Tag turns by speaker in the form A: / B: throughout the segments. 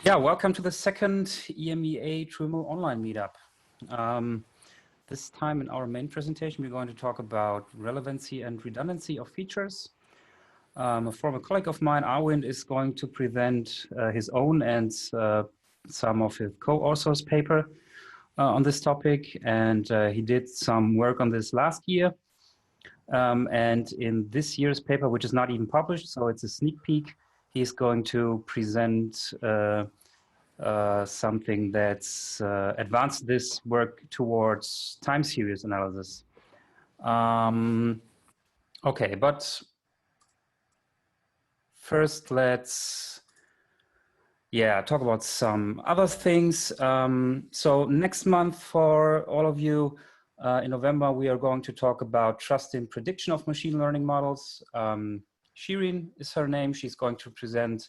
A: Yeah, welcome to the second EMEA TWiML Online Meetup. This time in our main presentation, we're going to talk about relevancy and redundancy of features. A former colleague of mine, Arvind, is going to present his own and some of his co-authors' paper on this topic. And he did some work on this last year. And in this year's paper, which is not even published, so it's a sneak peek, he's going to present something that's advanced this work towards time series analysis. Okay, but first let's talk about some other things. So next month for all of you, in November, we are going to talk about trust in prediction of machine learning models. Charrington is her name. She's going to present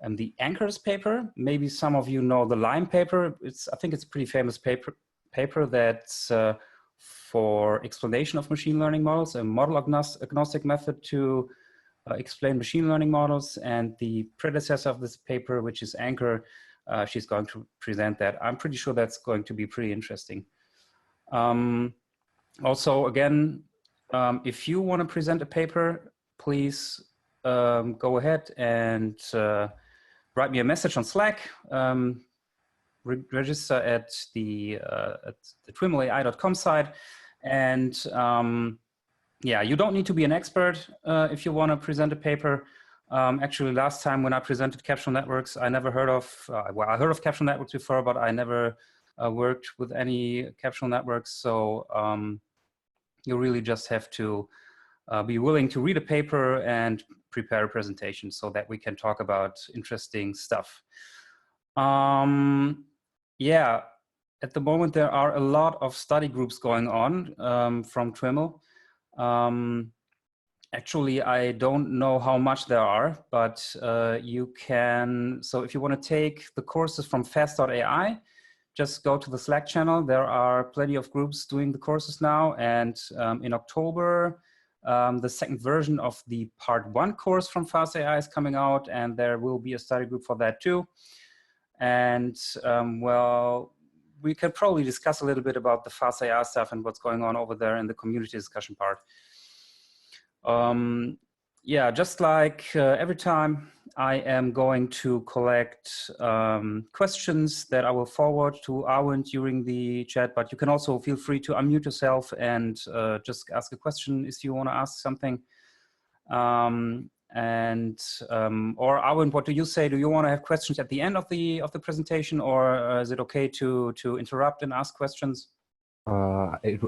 A: the anchors paper. Maybe some of you know the Lime paper. I think it's a pretty famous paper that's for explanation of machine learning models, a model agnostic method to explain machine learning models. And the predecessor of this paper, which is Anchor, she's going to present that. I'm pretty sure that's going to be pretty interesting. Also, again, if you want to present a paper, please go ahead and write me a message on Slack. Register at the twimlai.com site. And yeah, you don't need to be an expert if you want to present a paper. Actually, last time when I presented capsule networks, I never heard of, well, I heard of capsule networks before, but I never worked with any capsule networks. So you really just have to be willing to read a paper and prepare a presentation so that we can talk about interesting stuff. Yeah, at the moment there are a lot of study groups going on from TWiML. Actually, I don't know how much there are, but you can, so if you want to take the courses from Fast.AI, just go to the Slack channel. There are plenty of groups doing the courses now. And in October, the second version of the part 1 course from Fast.AI is coming out, and there will be a study group for that too. And well, we can probably discuss a little bit about the Fast.AI stuff and what's going on over there in the community discussion part. Yeah, just like every time, I am going to collect questions that I will forward to Arvind during the chat, but you can also feel free to unmute yourself and just ask a question if you want to ask something. Or Arvind, what do you say? Do you want to have questions at the end of the presentation, or is it okay to interrupt and ask questions?
B: It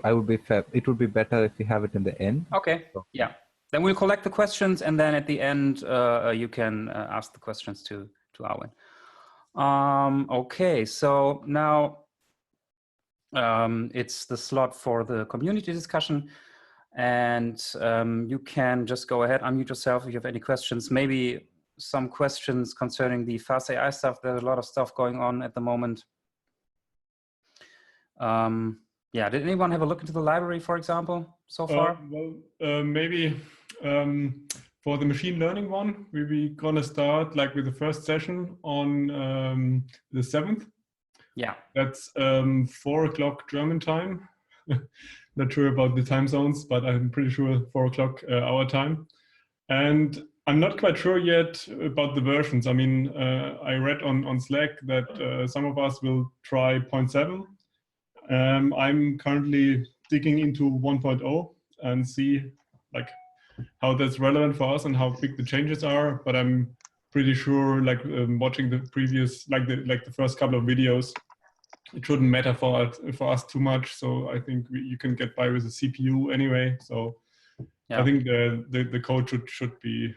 B: would be better if you have it in the end.
A: Okay. So. Yeah. Then we'll collect the questions, and then at the end, you can ask the questions to Arvind. Okay, so now it's the slot for the community discussion, and you can just go ahead, unmute yourself if you have any questions. Maybe some questions concerning the Fast.AI stuff. There's a lot of stuff going on at the moment. Yeah, did anyone have a look into the library, for example, so far?
C: Well, maybe for the machine learning one, we're gonna start like with the first session on the 7th.
A: Yeah.
C: That's 4 o'clock German time. Not sure about the time zones, but I'm pretty sure 4 o'clock our time. And I'm not quite sure yet about the versions. I mean, I read on Slack that some of us will try 0.7. I'm currently digging into 1.0 and see like how that's relevant for us and how big the changes are. But I'm pretty sure, like watching the previous, like the first couple of videos, it shouldn't matter for us too much. So I think you can get by with a CPU anyway. So yeah. I think the code should be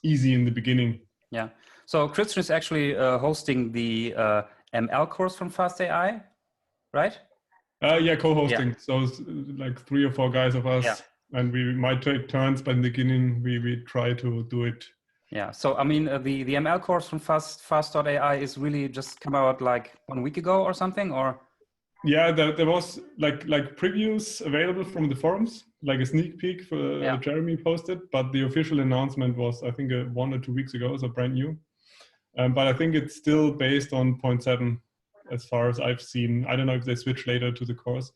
C: easy in the beginning.
A: Yeah. So Christian is actually hosting the ML course from Fast.AI, right?
C: Yeah, co-hosting. Yeah. So it's like 3 or 4 guys of us, and we might take turns, but in the beginning we try to do it.
A: Yeah. So I mean, the ML course from Fast.AI is really just come out like 1 week ago or something, or?
C: Yeah, there was like previews available from the forums, like a sneak peek for Jeremy posted, but the official announcement was I think 1 or 2 weeks ago, so brand new. But I think it's still based on 0.7 as far as I've seen. I don't know if they switch later to the course.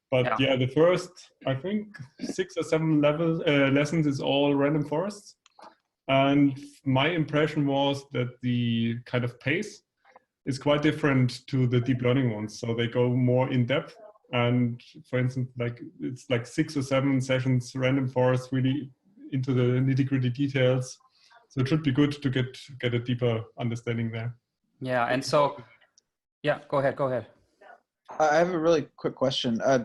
C: But yeah, the first, I think, 6 or 7 lessons is all random forests. And my impression was that the kind of pace is quite different to the deep learning ones. So they go more in depth. And for instance, like it's like 6 or 7 sessions, random forest, really into the nitty-gritty details. So it should be good to get a deeper understanding there.
A: Yeah, and so, yeah, go ahead.
D: I have a really quick question. I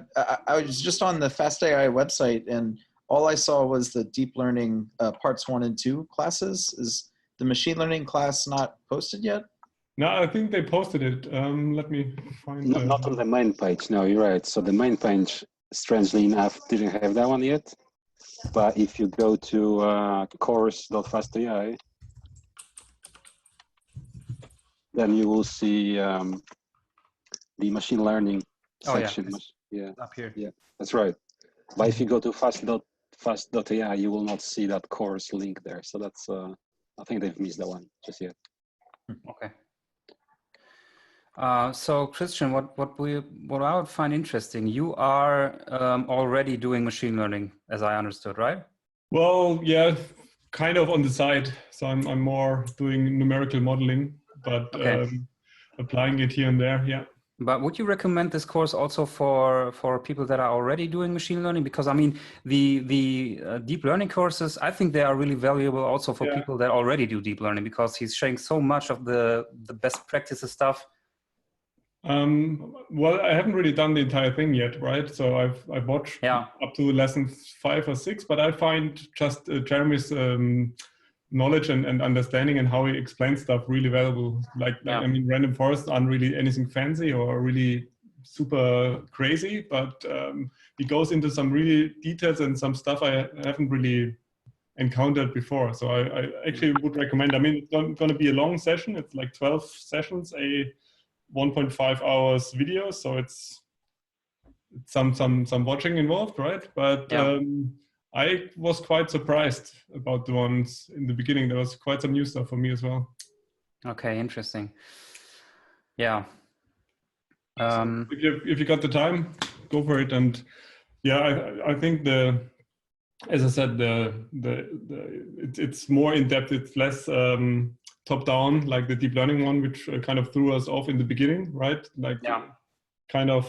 D: was just on the Fast.AI website, and all I saw was the deep learning parts 1 and 2 classes. Is the machine learning class not posted yet?
C: No, I think they posted it. Let me find it.
E: Not on the main page. No, you're right. So the main page, strangely enough, didn't have that one yet. But if you go to course.fast.ai, then you will see the machine learning section. Yeah,
A: up here.
E: Yeah, that's right. But if you go to fast.ai, you will not see that course link there. So that's, I think they've missed that one just yet.
A: Okay. So Christian, what I would find interesting, you are already doing machine learning, as I understood, right?
C: Well, yeah, kind of on the side. So I'm more doing numerical modeling, but applying it here and there. Yeah.
A: But would you recommend this course also for people that are already doing machine learning? Because I mean, the deep learning courses, I think they are really valuable also for people that already do deep learning, because he's showing so much of the best practices stuff.
C: Well, I haven't really done the entire thing yet, right? So I've watched up to lesson 5 or 6, but I find just Jeremy's knowledge and understanding and how he explains stuff really valuable. Like, I mean, random forests aren't really anything fancy or really super crazy, but he goes into some really details and some stuff I haven't really encountered before. So I actually would recommend, I mean, it's not going to be a long session. It's like 12 sessions, a 1.5 hours video. So it's some watching involved, right? But I was quite surprised about the ones in the beginning. There was quite some new stuff for me as well. Okay,
A: interesting. Yeah.
C: So if you got the time, go for it. And yeah, I think as I said, it's more in depth. It's less top down, like the deep learning one, which kind of threw us off in the beginning, right? Like kind of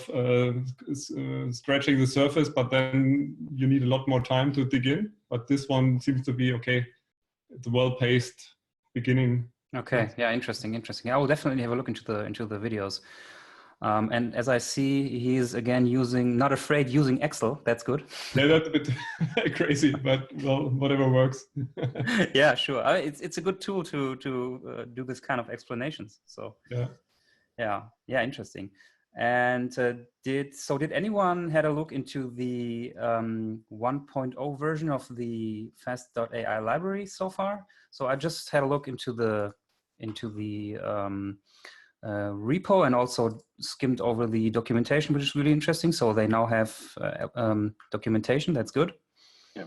C: scratching the surface, but then you need a lot more time to dig in. But this one seems to be okay. It's a well-paced beginning.
A: Okay, yeah, interesting. I will definitely have a look into the videos. And as I see, he's again not afraid using Excel. That's good.
C: Yeah, that's a bit crazy, but well, whatever works.
A: Yeah, sure. It's a good tool to do this kind of explanations. So yeah, interesting. And did anyone had a look into the 1.0 version of the Fast.AI library so far? So I just had a look into the repo and also skimmed over the documentation, which is really interesting. So they now have documentation. That's good.
C: Yeah.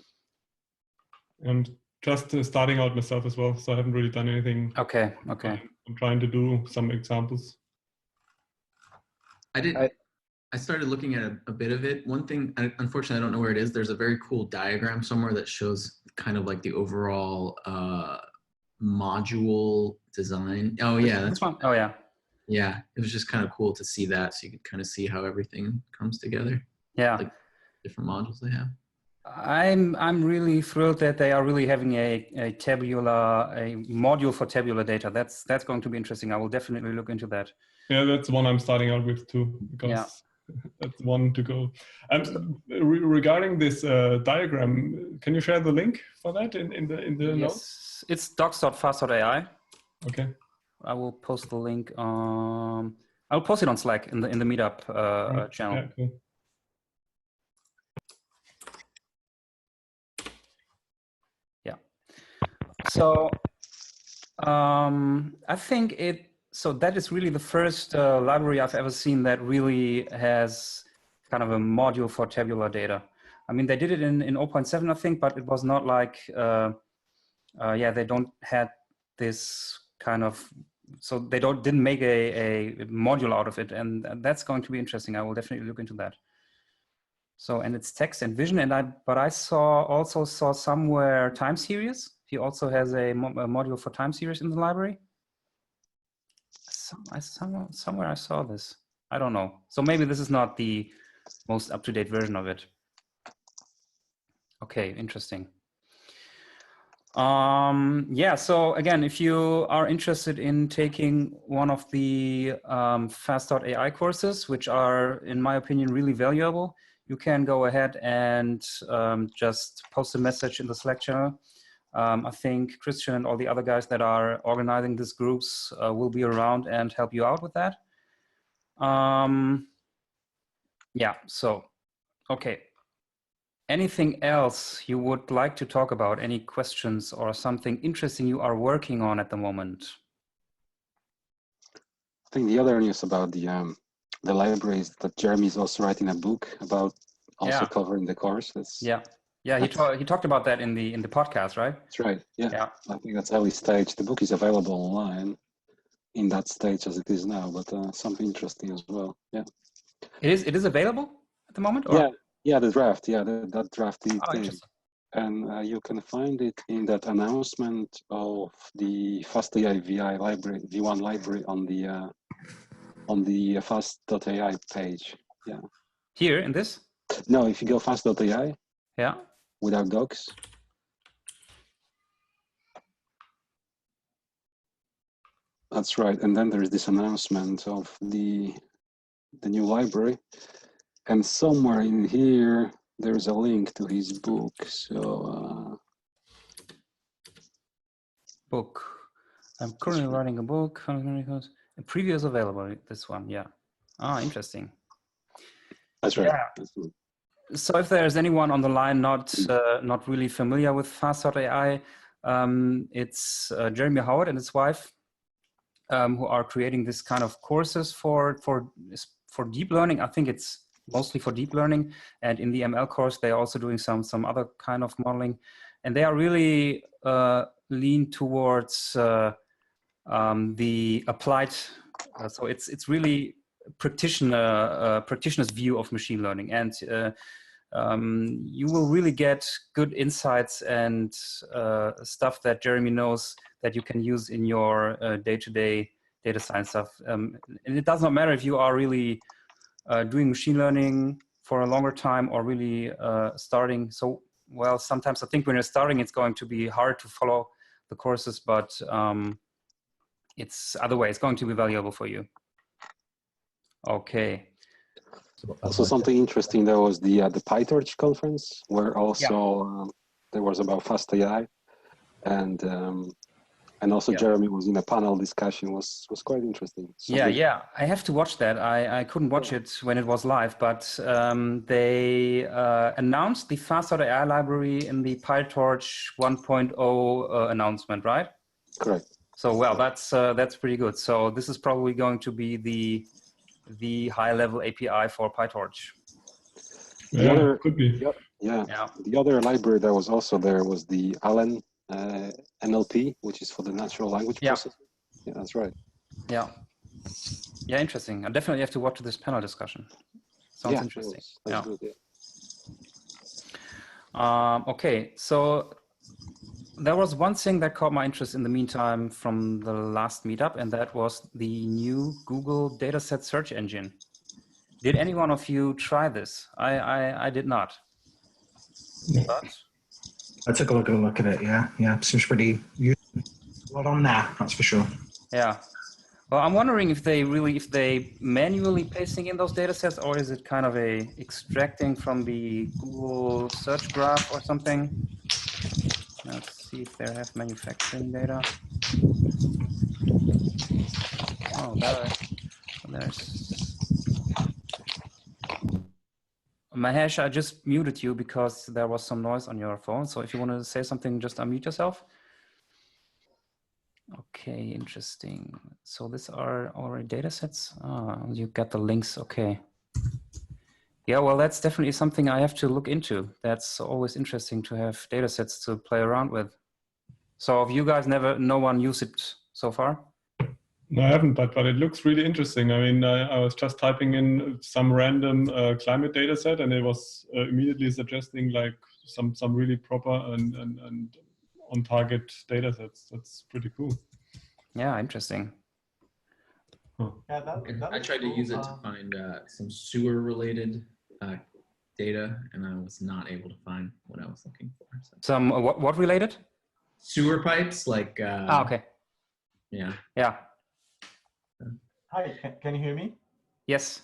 C: And just starting out myself as well. So I haven't really done anything.
A: Okay.
C: I'm trying to do some examples.
F: I started looking at a bit of it. One thing, unfortunately, I don't know where it is. There's a very cool diagram somewhere that shows kind of like the overall module design. Oh yeah, that's
A: fun. Oh yeah.
F: Yeah, it was just kind of cool to see that, so you could kind of see how everything comes together.
A: Yeah,
F: like different modules they have.
A: I'm really thrilled that they are really having a module for tabular data. That's going to be interesting. I will definitely look into that.
C: Yeah, that's one I'm starting out with too, because that's one to go. Regarding this diagram, can you share the link for that in the notes?
A: It's docs.fast.ai.
C: Okay.
A: I will post the link. I'll post it on Slack in the Meetup channel.
C: Yeah, cool.
A: Yeah. So I think that is really the first library I've ever seen that really has kind of a module for tabular data. I mean, they did it in 0.7, I think, but it was not like, they don't have this kind of, so they didn't make a module out of it, and that's going to be interesting. I will definitely look into that. So, and it's text and vision, and I also saw somewhere time series. He also has a module for time series in the library. Somewhere I saw this. I don't know. So maybe this is not the most up-to-date version of it. Okay, interesting. Yeah, so again, if you are interested in taking one of the Fast.AI courses, which are, in my opinion, really valuable, you can go ahead and just post a message in the Slack channel. I think Christian and all the other guys that are organizing these groups will be around and help you out with that. Yeah, so, okay. Anything else you would like to talk about? Any questions or something interesting you are working on at the moment?
E: I think the other news about the library is that Jeremy is also writing a book about also covering the course.
A: He talked about that in the podcast, right?
E: That's right. Yeah. I think that's early stage. The book is available online in that stage as it is now, but something interesting as well. Yeah.
A: It is available at the moment? Or?
E: Yeah, the draft. Yeah, that draft thing. And you can find it in that announcement of the Fast.AI VI library, V1 library on the Fast.AI page. Yeah.
A: Here in this?
E: No, if you go Fast.AI.
A: Yeah.
E: Without docs. That's right. And then there's this announcement of the new library. And somewhere in here, there's a link to his book. So,
A: book. I'm currently writing a book. A preview is available. This one, yeah. Ah, interesting.
E: That's right.
A: Yeah. So, if there's anyone on the line not really familiar with Fast.AI, it's Jeremy Howard and his wife who are creating this kind of courses for deep learning. I think it's mostly for deep learning, and in the ML course they're also doing some other kind of modeling, and they are really lean towards the applied. So it's really practitioner's view of machine learning, and you will really get good insights and stuff that Jeremy knows that you can use in your day-to-day data science stuff. And it does not matter if you are really doing machine learning for a longer time or really starting. So, well, sometimes I think when you're starting, it's going to be hard to follow the courses, but it's other way. It's going to be valuable for you. Okay.
E: Also, something interesting, there was the PyTorch conference where also there was about Fast.AI, and also Jeremy was in a panel discussion. Was quite interesting. So
A: yeah, I have to watch that. I couldn't watch it when it was live, but they announced the Fast.AI library in the PyTorch 1.0 announcement, right?
E: Correct.
A: So well, that's pretty good. So this is probably going to be the high-level API for PyTorch.
C: The other could be.
E: The other library that was also there was the Allen NLP, which is for the natural language processing. Yeah, that's right.
A: Yeah, interesting. I definitely have to watch this panel discussion. Sounds interesting.
E: That's good,
A: okay, so there was one thing that caught my interest in the meantime from the last meetup, and that was the new Google Dataset search engine. Did any one of you try this? I did not. But
G: I took a look at it. Yeah, seems pretty useful. A lot on there, that's for sure.
A: Yeah. Well, I'm wondering if they manually pasting in those data sets, or is it kind of a extracting from the Google search graph or something? Let's see if they have manufacturing data. Oh, there's Mahesh, I just muted you because there was some noise on your phone. So if you want to say something, just unmute yourself. Okay, interesting. So these are already data sets. You got the links. Okay. Yeah, well, that's definitely something I have to look into. That's always interesting to have data sets to play around with. So if you guys no one used it so far?
C: No, I haven't, but it looks really interesting. I mean, I was just typing in some random climate data set, and it was immediately suggesting like some really proper and on target data sets. That's pretty cool.
A: Yeah, interesting.
C: Huh.
H: Yeah, that
F: I tried to use it to find some sewer related data, and I was not able to find what I was looking for. So.
A: Some what related?
F: Sewer pipes, like.
A: Okay.
F: Yeah.
A: Yeah.
H: Hi, can you hear me?
A: Yes.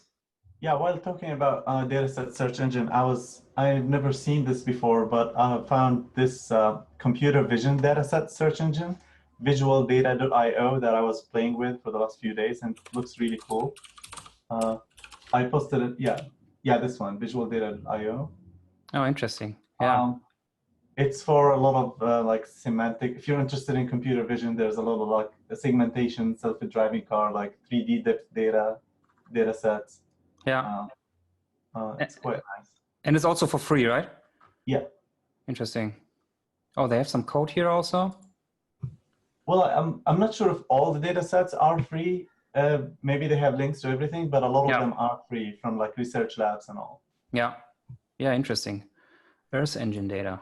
H: Yeah, while talking about dataset search engine, I've never seen this before, but I found this computer vision dataset search engine, visualdata.io, that I was playing with for the last few days, and it looks really cool. I posted it, yeah, this one, visualdata.io.
A: Oh, interesting. Yeah.
H: It's for a lot of like semantic. If you're interested in computer vision, there's a lot of like segmentation, self-driving car, like 3D data sets.
A: Yeah.
H: It's quite nice.
A: And it's also for free, right?
H: Yeah.
A: Interesting. Oh, they have some code here also?
H: Well, I'm not sure if all the data sets are free. Maybe they have links to everything, but a lot of them are free from like research labs and all.
A: Yeah. Yeah, interesting. Earth engine data.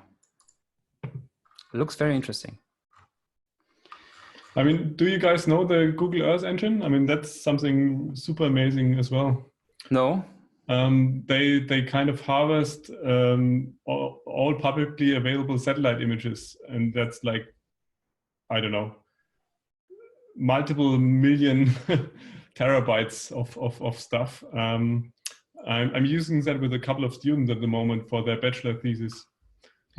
A: Looks very interesting.
C: I mean, do you guys know the Google Earth engine? I mean, that's something super amazing as well.
A: No.
C: They kind of harvest all publicly available satellite images, and that's like, I don't know, multiple million terabytes of stuff. I'm using that with a couple of students at the moment for their bachelor thesis.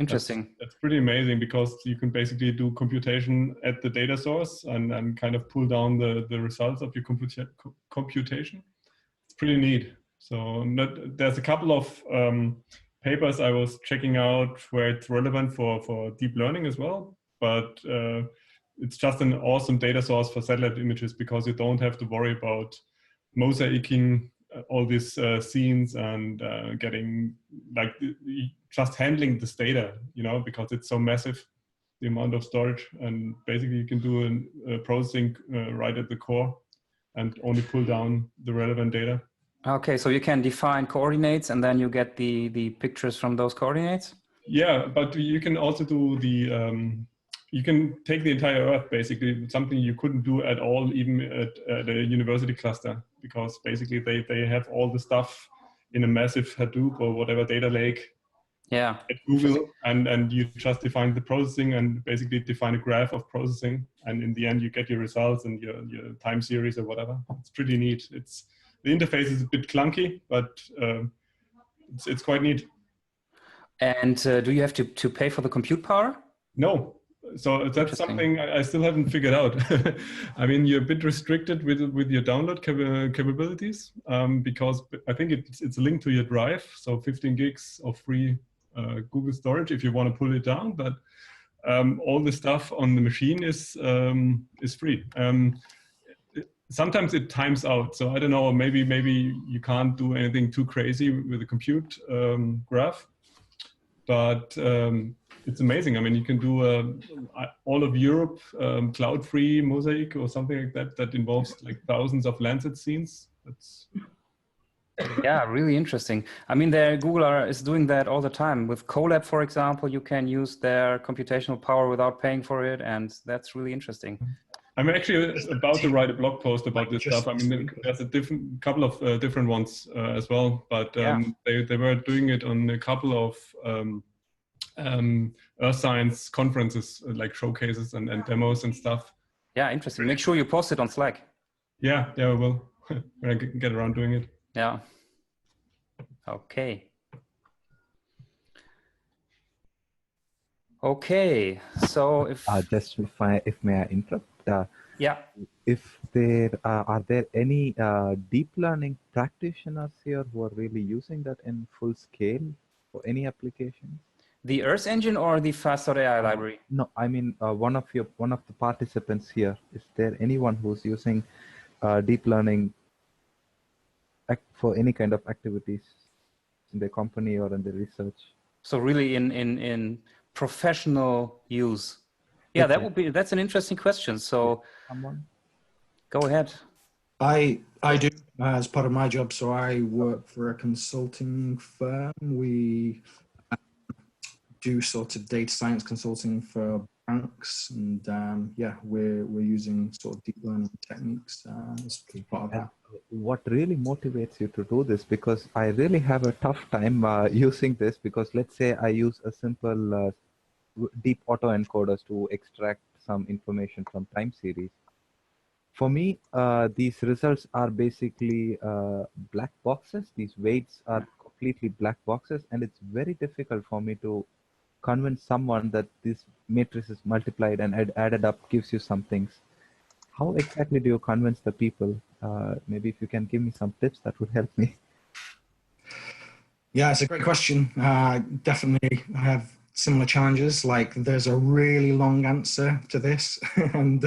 A: Interesting.
C: That's pretty amazing, because you can basically do computation at the data source and kind of pull down the results of your computation. It's pretty neat. So there's a couple of papers I was checking out where it's relevant for deep learning as well, but it's just an awesome data source for satellite images, because you don't have to worry about mosaicing all these scenes and getting like just handling this data, you know, because it's so massive, the amount of storage, and basically you can do processing right at the core and only pull down the relevant data.
A: Okay, so you can define coordinates and then you get the pictures from those coordinates?
C: Yeah, but you can also do the, you can take the entire Earth, basically, something you couldn't do at all, even at a university cluster, because basically they have all the stuff in a massive Hadoop or whatever data lake at Google, and you just define the processing and basically define a graph of processing, and in the end you get your results and your time series or whatever. It's pretty neat. The interface is a bit clunky, but it's quite neat.
A: And do you have to pay for the compute power?
C: No. So that's something I still haven't figured out. I mean, you're a bit restricted with your download capabilities, because I think it's linked to your drive. So 15 gigs of free Google storage if you want to pull it down, but all the stuff on the machine is free. Sometimes it times out. So I don't know, maybe you can't do anything too crazy with the compute graph, but it's amazing. I mean, you can do all of Europe cloud-free mosaic or something like that involves like thousands of Lancet scenes.
A: Yeah, really interesting. I mean, Google is doing that all the time. With Colab, for example, you can use their computational power without paying for it, and that's really interesting.
C: I'm actually about to write a blog post about this stuff. I mean, there's a couple of different ones as well, but they were doing it on a couple of Earth science conferences, like showcases and demos and stuff.
A: Yeah, interesting. Make sure you post it on Slack.
C: Yeah, I will when I get around doing it.
A: Yeah. Okay. Okay. So if
B: may I interrupt?
A: Yeah.
B: If there are there any deep learning practitioners here who are really using that in full scale for any application?
A: The Earth engine or the Fast.AI library?
B: No, I mean one of the participants here. Is there anyone who's using deep learning for any kind of activities in the company or in the research?
A: So really in professional use? Yeah, that's an interesting question. So go ahead.
G: I do as part of my job. So I work for a consulting firm. We do sort of data science consulting for banks, and yeah, we're using sort of deep learning techniques as part of that.
B: What really motivates you to do this? Because I really have a tough time using this, because let's say I use a simple deep autoencoders to extract some information from time series. For me, these results are basically black boxes. These weights are completely black boxes, and it's very difficult for me to convince someone that this matrix is multiplied and added up gives you some things. How exactly do you convince the people? Maybe if you can give me some tips, that would help me.
G: Yeah, it's a great question. Definitely have similar challenges. Like, there's a really long answer to this, and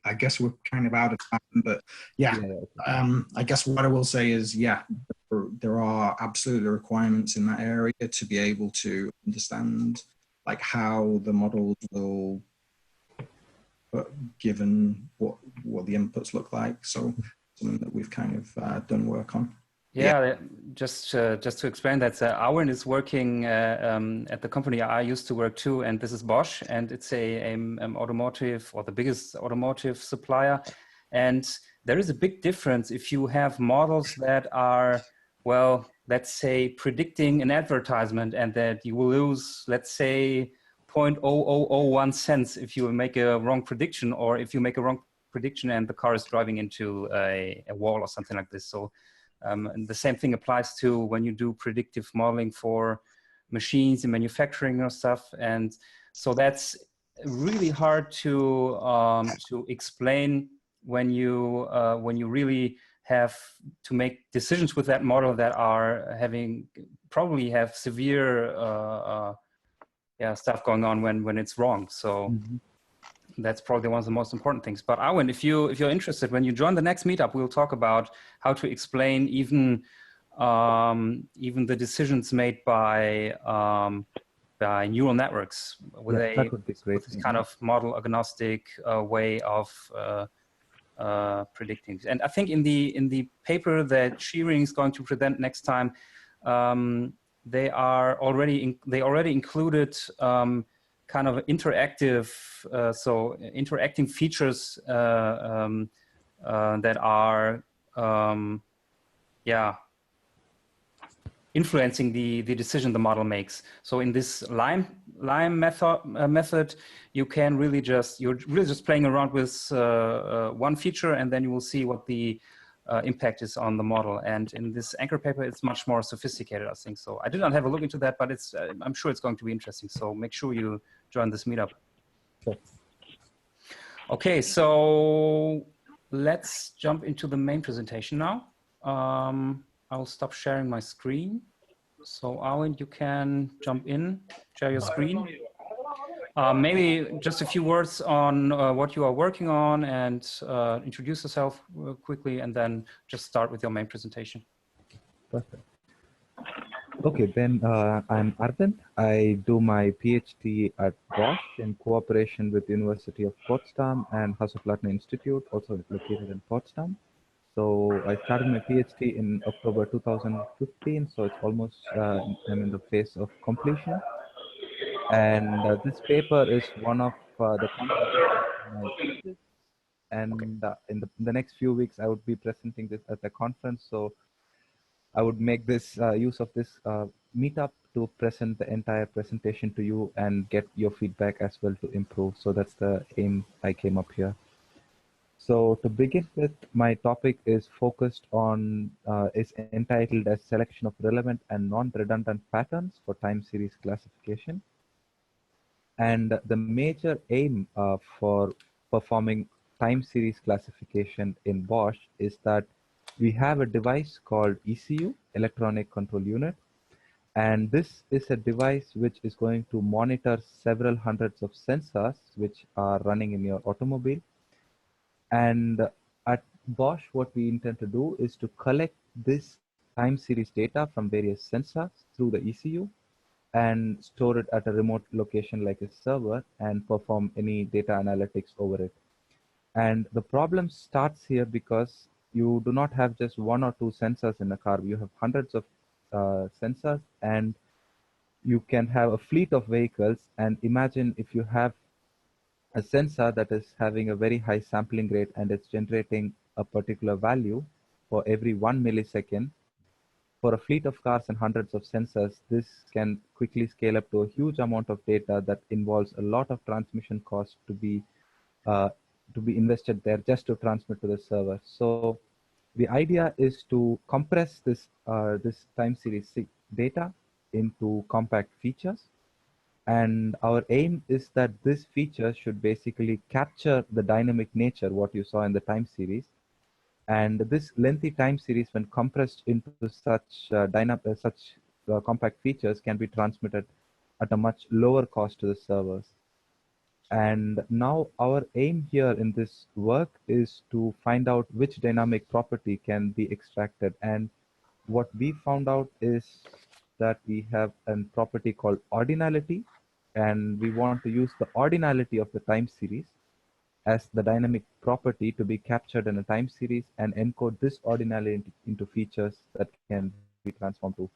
G: I guess we're kind of out of time. But yeah, I guess what I will say is, yeah, there are absolutely requirements in that area to be able to understand like how the models will, given what the inputs look like. So something that we've kind of done work on.
A: Yeah, just to explain that, Arvind is working at the company I used to work to, and this is Bosch, and it's a automotive, or the biggest automotive supplier. And there is a big difference if you have models that are, well, let's say predicting an advertisement, and that you will lose, let's say, 0.0001 cents if you make a wrong prediction, or if you make a wrong prediction and the car is driving into a wall or something like this. So. And the same thing applies to when you do predictive modeling for machines and manufacturing or stuff. And so that's really hard to explain when you really have to make decisions with that model that are probably have severe stuff going on when it's wrong. So. That's probably one of the most important things. But Arvind, if you're interested, when you join the next meetup, we'll talk about how to explain even the decisions made by neural networks with this kind of model agnostic way of predicting. And I think in the paper that Charrington is going to present next time, they already included kind of interactive, so interacting features that are, influencing the decision the model makes. So in this Lime method, you're really just playing around with one feature, and then you will see what the impact is on the model. And in this anchor paper, it's much more sophisticated, I think. So I did not have a look into that, but I'm sure it's going to be interesting. So make sure you join this meetup.
B: Sure.
A: Okay, so let's jump into the main presentation now. I'll stop sharing my screen. So Arvind, you can jump in, share your screen. Maybe just a few words on what you are working on, and introduce yourself quickly, and then just start with your main presentation.
B: Perfect. Okay, then I'm Arvind. I do my PhD at Bosch in cooperation with University of Potsdam and Hasso Plattner Institute, also located in Potsdam. So I started my PhD in October 2015, so it's almost, I'm in the phase of completion. And this paper is one of the content of my thesis. And in the next few weeks, I would be presenting this at the conference. So I would make this use of this meetup to present the entire presentation to you and get your feedback as well to improve. So that's the aim I came up here. So to begin with, my topic is focused on, is entitled as selection of relevant and non-redundant patterns for time series classification. And the major aim for performing time series classification in Bosch is that we have a device called ECU, Electronic Control Unit. And this is a device which is going to monitor several hundreds of sensors which are running in your automobile. And at Bosch, what we intend to do is to collect this time series data from various sensors through the ECU and store it at a remote location like a server and perform any data analytics over it. And the problem starts here because you do not have just one or two sensors in a car. You have hundreds of sensors, and you can have a fleet of vehicles. And imagine if you have a sensor that is having a very high sampling rate and it's generating a particular value for every 1 millisecond. For a fleet of cars and hundreds of sensors, this can quickly scale up to a huge amount of data that involves a lot of transmission costs uh, to be invested there just to transmit to the server. So the idea is to compress this time series data into compact features. And our aim is that this feature should basically capture the dynamic nature, what you saw in the time series. And this lengthy time series, when compressed into such compact features, can be transmitted at a much lower cost to the servers. And now our aim here in this work is to find out which dynamic property can be extracted. And what we found out is that we have a property called ordinality, and we want to use the ordinality of the time series as the dynamic property to be captured in a time series and encode this ordinality into features that can be transferred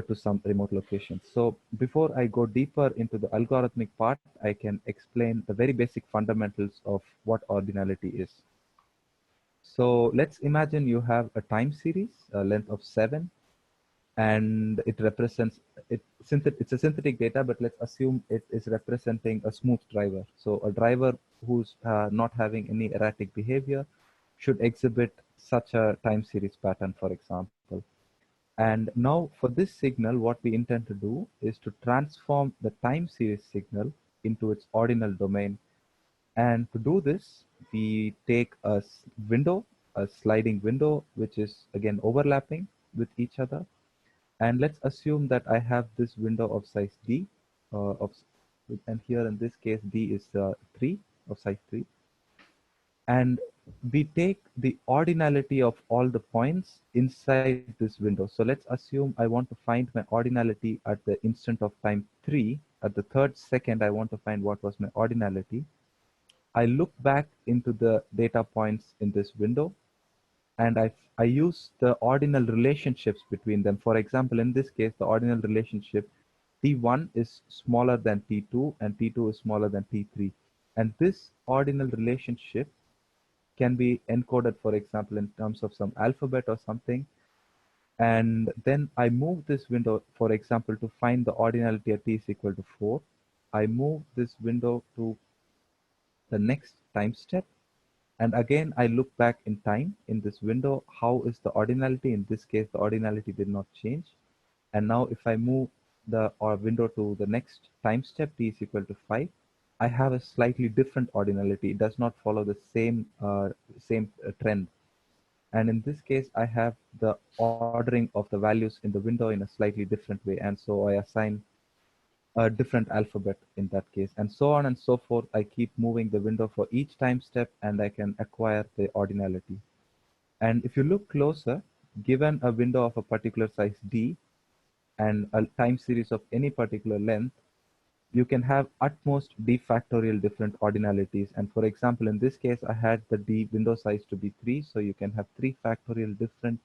B: to some remote locations. So before I go deeper into the algorithmic part, I can explain the very basic fundamentals of what ordinality is. So let's imagine you have a time series, a length of 7, and it represents it's a synthetic data, but let's assume it is representing a smooth driver. So a driver who's not having any erratic behavior should exhibit such a time series pattern, for example. And now for this signal, what we intend to do is to transform the time series signal into its ordinal domain. And to do this, we take a window, a sliding window, which is again overlapping with each other. And let's assume that I have this window of size D, and here in this case, D is 3, of size 3. And we take the ordinality of all the points inside this window. So let's assume I want to find my ordinality at the instant of time 3. At the 3rd second, I want to find what was my ordinality. I look back into the data points in this window, and I use the ordinal relationships between them. For example, in this case, the ordinal relationship T1 is smaller than T2 and T2 is smaller than T3. And this ordinal relationship can be encoded, for example, in terms of some alphabet or something. And then I move this window, for example, to find the ordinality at T is equal to 4. I move this window to the next time step. And again, I look back in time in this window. How is the ordinality? In this case, the ordinality did not change. And now if I move the window to the next time step, T is equal to 5, I have a slightly different ordinality. It does not follow the same trend. And in this case, I have the ordering of the values in the window in a slightly different way. And so I assign a different alphabet in that case, and so on and so forth. I keep moving the window for each time step, and I can acquire the ordinality. And if you look closer, given a window of a particular size D and a time series of any particular length, you can have at most D factorial different ordinalities. And for example, in this case, I had the D window size to be 3, so you can have 3 factorial different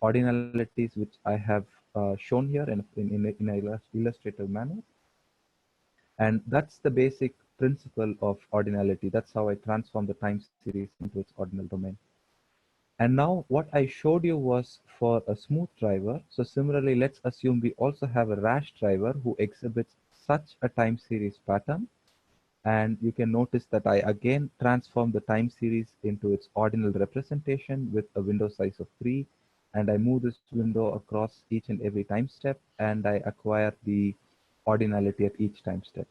B: ordinalities, which I have shown here in an illustrative manner. And that's the basic principle of ordinality. That's how I transform the time series into its ordinal domain. And now what I showed you was for a smooth driver. So similarly, let's assume we also have a rash driver who exhibits such a time series pattern. And you can notice that I again transform the time series into its ordinal representation with a window size of 3. And I move this window across each and every time step, and I acquire the ordinality at each time step.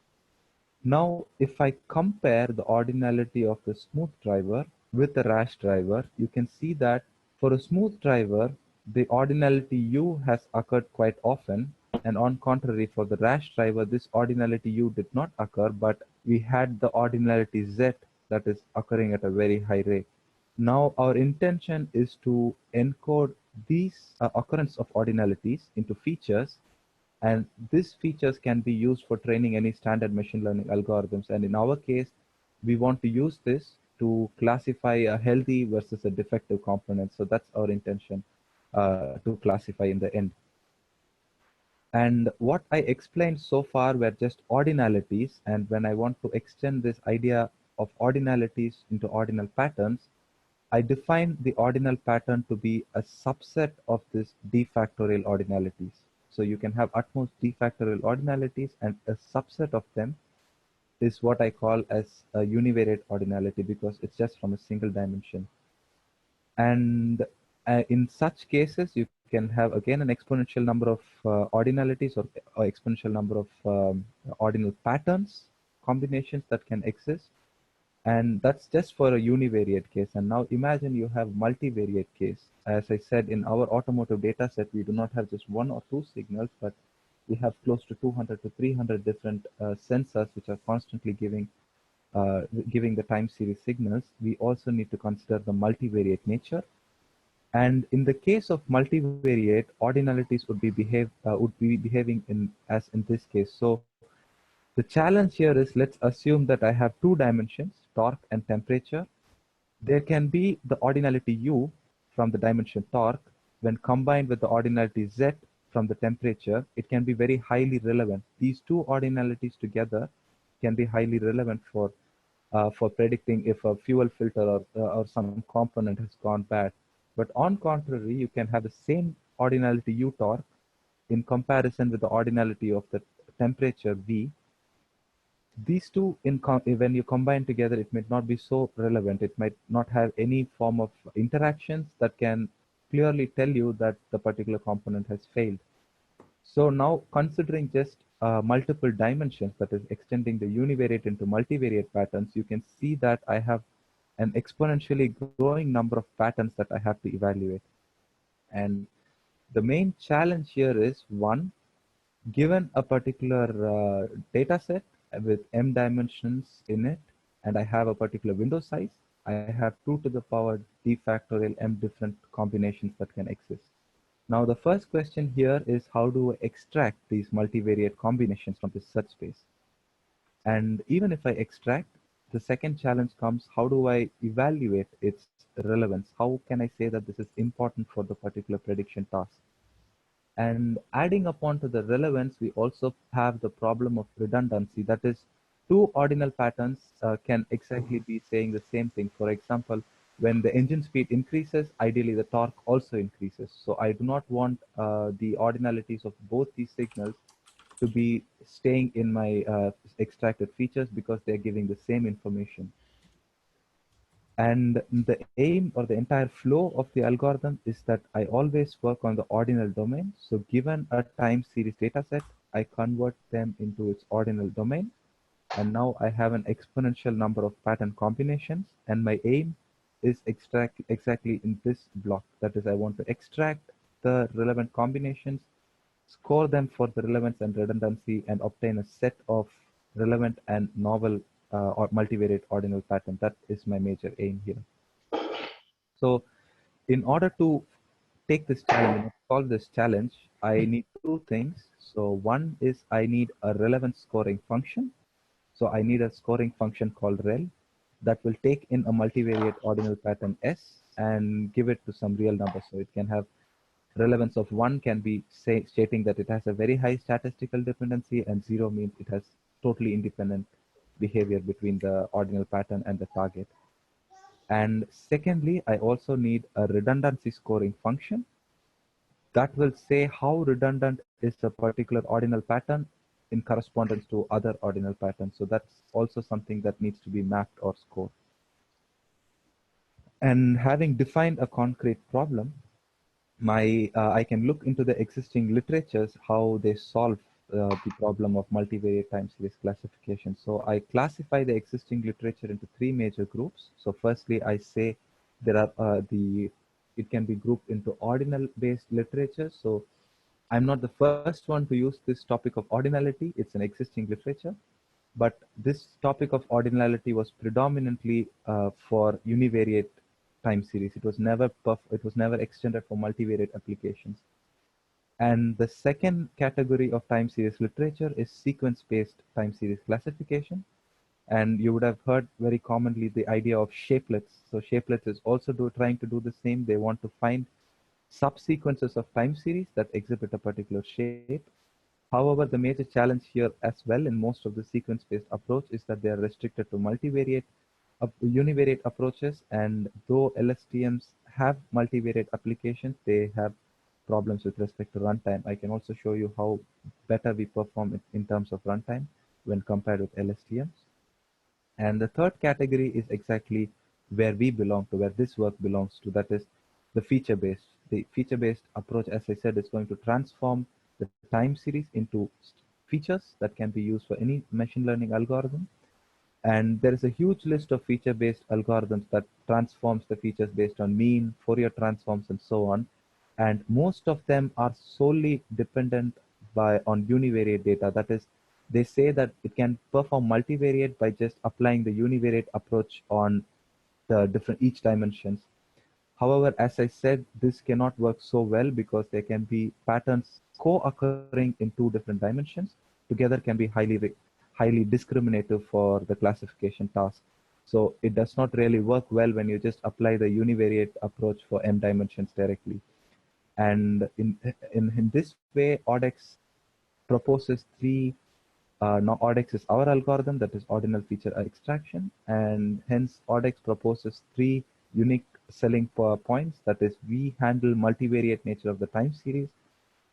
B: Now, if I compare the ordinality of the smooth driver with the rash driver, you can see that for a smooth driver, the ordinality U has occurred quite often. And on contrary, for the rash driver, this ordinality U did not occur, but we had the ordinality Z that is occurring at a very high rate. Now, our intention is to encode these occurrence of ordinalities into features And these features can be used for training any standard machine learning algorithms. And in our case, we want to use this to classify a healthy versus a defective component. So that's our intention to classify in the end. And what I explained so far were just ordinalities. And when I want to extend this idea of ordinalities into ordinal patterns, I define the ordinal pattern to be a subset of this d factorial ordinalities. So you can have at most d factorial ordinalities, and a subset of them is what I call as a univariate ordinality because it's just from a single dimension. And in such cases, you can have again an exponential number of ordinalities or exponential number of ordinal patterns, combinations that can exist. And that's just for a univariate case. And now imagine you have multivariate case. As I said, in our automotive data set, we do not have just one or two signals, but we have close to 200 to 300 different sensors which are constantly giving the time series signals. We also need to consider the multivariate nature. And in the case of multivariate, ordinalities would be behaving as in this case. So the challenge here is, let's assume that I have two dimensions, torque and temperature. There can be the ordinality U from the dimension torque. When combined with the ordinality Z from the temperature, it can be very highly relevant. These two ordinalities together can be highly relevant for predicting if a fuel filter or some component has gone bad. But on contrary, you can have the same ordinality U torque in comparison with the ordinality of the temperature V. These two, when you combine together, it might not be so relevant. It might not have any form of interactions that can clearly tell you that the particular component has failed. So now, considering just multiple dimensions, that is extending the univariate into multivariate patterns, you can see that I have an exponentially growing number of patterns that I have to evaluate. And the main challenge here is, one, given a particular data set with m dimensions in it, and I have a particular window size, I have 2 to the power d factorial m different combinations that can exist. Now, the first question here is, how do I extract these multivariate combinations from this search space? And even if I extract, the second challenge comes, how do I evaluate its relevance? How can I say that this is important for the particular prediction task? And adding upon to the relevance, we also have the problem of redundancy. That is, two ordinal patterns can exactly be saying the same thing. For example, when the engine speed increases, ideally the torque also increases. So I do not want the ordinalities of both these signals to be staying in my extracted features because they're giving the same information. And the aim or the entire flow of the algorithm is that I always work on the ordinal domain. So given a time series data set, I convert them into its ordinal domain. And now I have an exponential number of pattern combinations. And my aim is extract exactly in this block. That is, I want to extract the relevant combinations, score them for the relevance and redundancy, and obtain a set of relevant and novel or multivariate ordinal pattern. That is my major aim here. So in order to take this challenge, solve this challenge, I need two things. So one is I need a relevance scoring function. So I need a scoring function called rel that will take in a multivariate ordinal pattern S and give it to some real number. So it can have relevance of 1 can be stating that it has a very high statistical dependency, and 0 means it has totally independent behavior between the ordinal pattern and the target. And secondly, I also need a redundancy scoring function that will say how redundant is a particular ordinal pattern in correspondence to other ordinal patterns. So that's also something that needs to be mapped or scored. And having defined a concrete problem, I can look into the existing literatures, how they solve the problem of multivariate time series classification. So I classify the existing literature into 3 major groups. So firstly, I say there are it can be grouped into ordinal based literature. So I'm not the first one to use this topic of ordinality. It's an existing literature. But this topic of ordinality was predominantly for univariate time series. It was never extended for multivariate applications. And the second category of time series literature is sequence-based time series classification. And you would have heard very commonly the idea of shapelets. So shapelets is also trying to do the same. They want to find subsequences of time series that exhibit a particular shape. However, the major challenge here as well in most of the sequence-based approach is that they are restricted to multivariate, univariate approaches. And though LSTMs have multivariate applications, they have problems with respect to runtime. I can also show you how better we perform in terms of runtime when compared with LSTMs. And the third category is exactly where we belong to, where this work belongs to, that is the feature-based. The feature-based approach, as I said, is going to transform the time series into features that can be used for any machine learning algorithm. And there is a huge list of feature-based algorithms that transforms the features based on mean, Fourier transforms, and so on. And most of them are solely dependent on univariate data. That is, they say that it can perform multivariate by just applying the univariate approach on the each dimensions. However, as I said, this cannot work so well because there can be patterns co-occurring in two different dimensions. Together can be highly discriminative for the classification task. So it does not really work well when you just apply the univariate approach for m dimensions directly. And in this way, ORDEX proposes three. Now ORDEX is our algorithm, that is ordinal feature extraction, and hence ORDEX proposes three unique selling points. That is, we handle multivariate nature of the time series,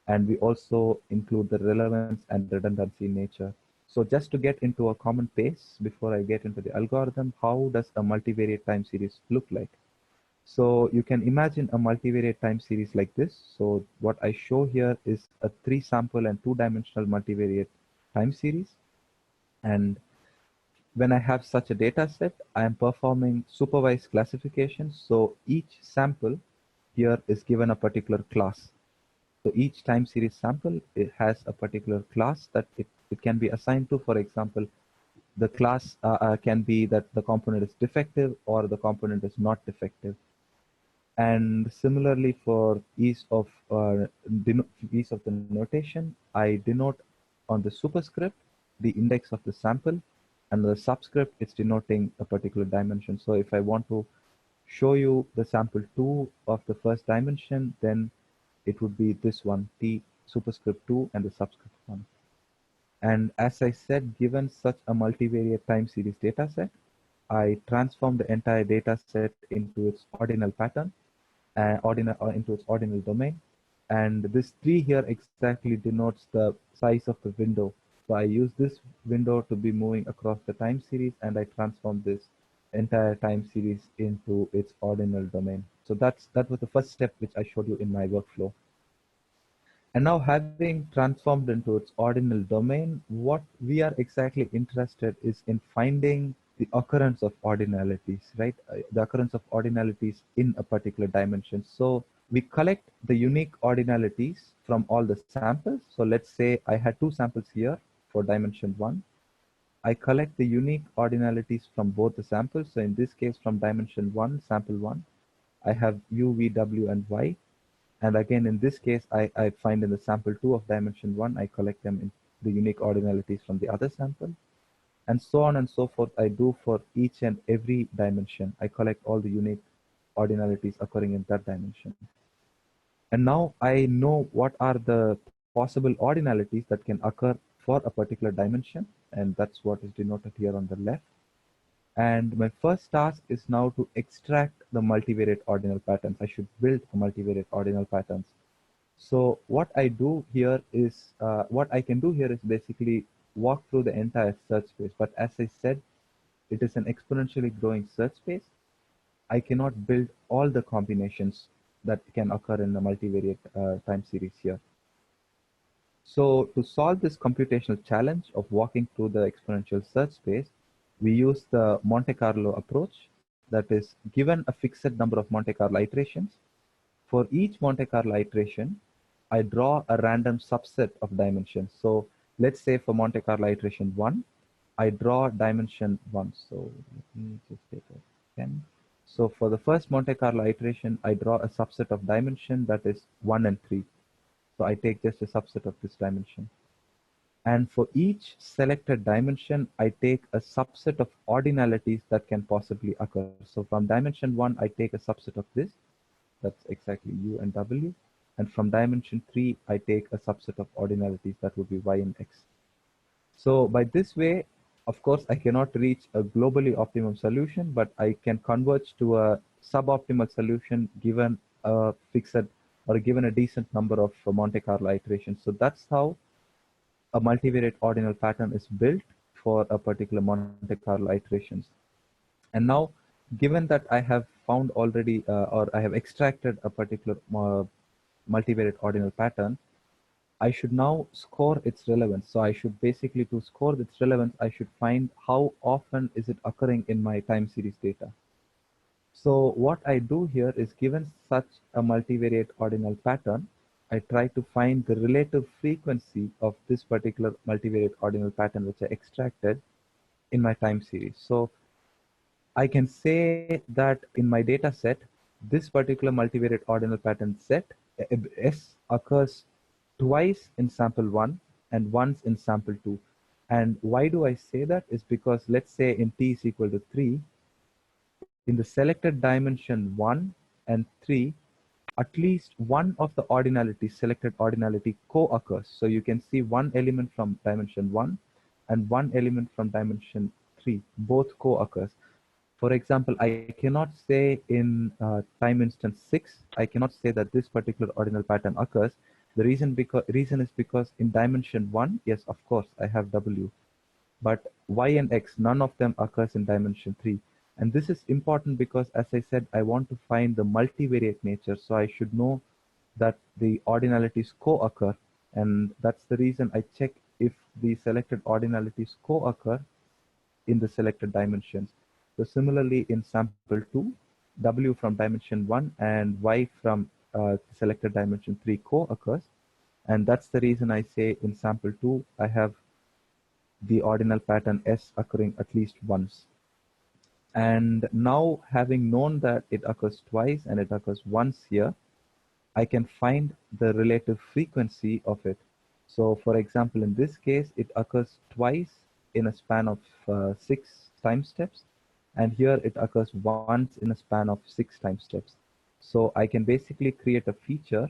B: and we also include the relevance and redundancy in nature. So just to get into a common pace before I get into the algorithm, how does a multivariate time series look like? So you can imagine a multivariate time series like this. So what I show here is a 3-sample and 2-dimensional multivariate time series. And when I have such a data set, I am performing supervised classification. So each sample here is given a particular class. So each time series sample, it has a particular class that it can be assigned to. For example, the class can be that the component is defective or the component is not defective. And similarly for ease of the notation, I denote on the superscript the index of the sample, and the subscript is denoting a particular dimension. So if I want to show you the sample 2 of the first dimension, then it would be this one, T superscript 2 and the subscript 1. And as I said, given such a multivariate time series data set, I transform the entire data set into its ordinal pattern, into its ordinal domain. And this 3 here exactly denotes the size of the window. So I use this window to be moving across the time series, and I transform this entire time series into its ordinal domain. So that was the first step which I showed you in my workflow. And now, having transformed into its ordinal domain, what we are exactly interested is in finding the occurrence of ordinalities, right? The occurrence of ordinalities in a particular dimension. So we collect the unique ordinalities from all the samples. So let's say I had 2 samples here for dimension 1. I collect the unique ordinalities from both the samples. So in this case, from dimension 1, sample 1, I have U, V, W, and Y. And again, in this case, I find in the sample 2 of dimension 1, I collect them in the unique ordinalities from the other sample. And so on and so forth, I do for each and every dimension. I collect all the unique ordinalities occurring in that dimension. And now I know what are the possible ordinalities that can occur for a particular dimension. And that's what is denoted here on the left. And my first task is now to extract the multivariate ordinal patterns. I should build a multivariate ordinal patterns. So what I do here is, what I can do here is basically walk through the entire search space. But as I said, it is an exponentially growing search space. I cannot build all the combinations that can occur in the multivariate time series here. So to solve this computational challenge of walking through the exponential search space, we use the Monte Carlo approach. That is, given a fixed number of Monte Carlo iterations, for each Monte Carlo iteration, I draw a random subset of dimensions. So let's say for Monte Carlo iteration 1, I draw dimension 1. So let me just take a pen. So for the first Monte Carlo iteration, I draw a subset of dimension that is 1 and 3. So I take just a subset of this dimension. And for each selected dimension, I take a subset of ordinalities that can possibly occur. So from dimension 1, I take a subset of this. That's exactly U and W. And from dimension 3, I take a subset of ordinalities that would be Y and X. So by this way, of course, I cannot reach a globally optimum solution, but I can converge to a suboptimal solution given a fixed or given a decent number of Monte Carlo iterations. So that's how a multivariate ordinal pattern is built for a particular Monte Carlo iterations. And now, given that I have found already, or I have extracted a particular multivariate ordinal pattern, I should now score its relevance. So I should basically, to score its relevance, I should find how often is it occurring in my time series data. So what I do here is, given such a multivariate ordinal pattern, I try to find the relative frequency of this particular multivariate ordinal pattern which I extracted in my time series. So I can say that in my data set, this particular multivariate ordinal pattern set S occurs twice in sample 1 and once in sample 2. And why do I say that? Is because let's say in t is equal to 3, in the selected dimension 1 and 3, at least one of the ordinalities, selected ordinality, co-occurs. So you can see one element from dimension 1 and one element from dimension 3, both co-occurs. For example, I cannot say in time instance 6, I cannot say that this particular ordinal pattern occurs. The reason is because in dimension 1, yes, of course, I have W. But Y and X, none of them occurs in dimension 3. And this is important because, as I said, I want to find the multivariate nature. So I should know that the ordinalities co-occur. And that's the reason I check if the selected ordinalities co-occur in the selected dimensions. So similarly, in sample 2, W from dimension 1 and Y from selected dimension 3 co-occurs. And that's the reason I say in sample 2, I have the ordinal pattern S occurring at least once. And now, having known that it occurs twice and it occurs once here, I can find the relative frequency of it. So for example, in this case, it occurs twice in a span of 6 time steps. And here it occurs once in a span of 6 time steps. So I can basically create a feature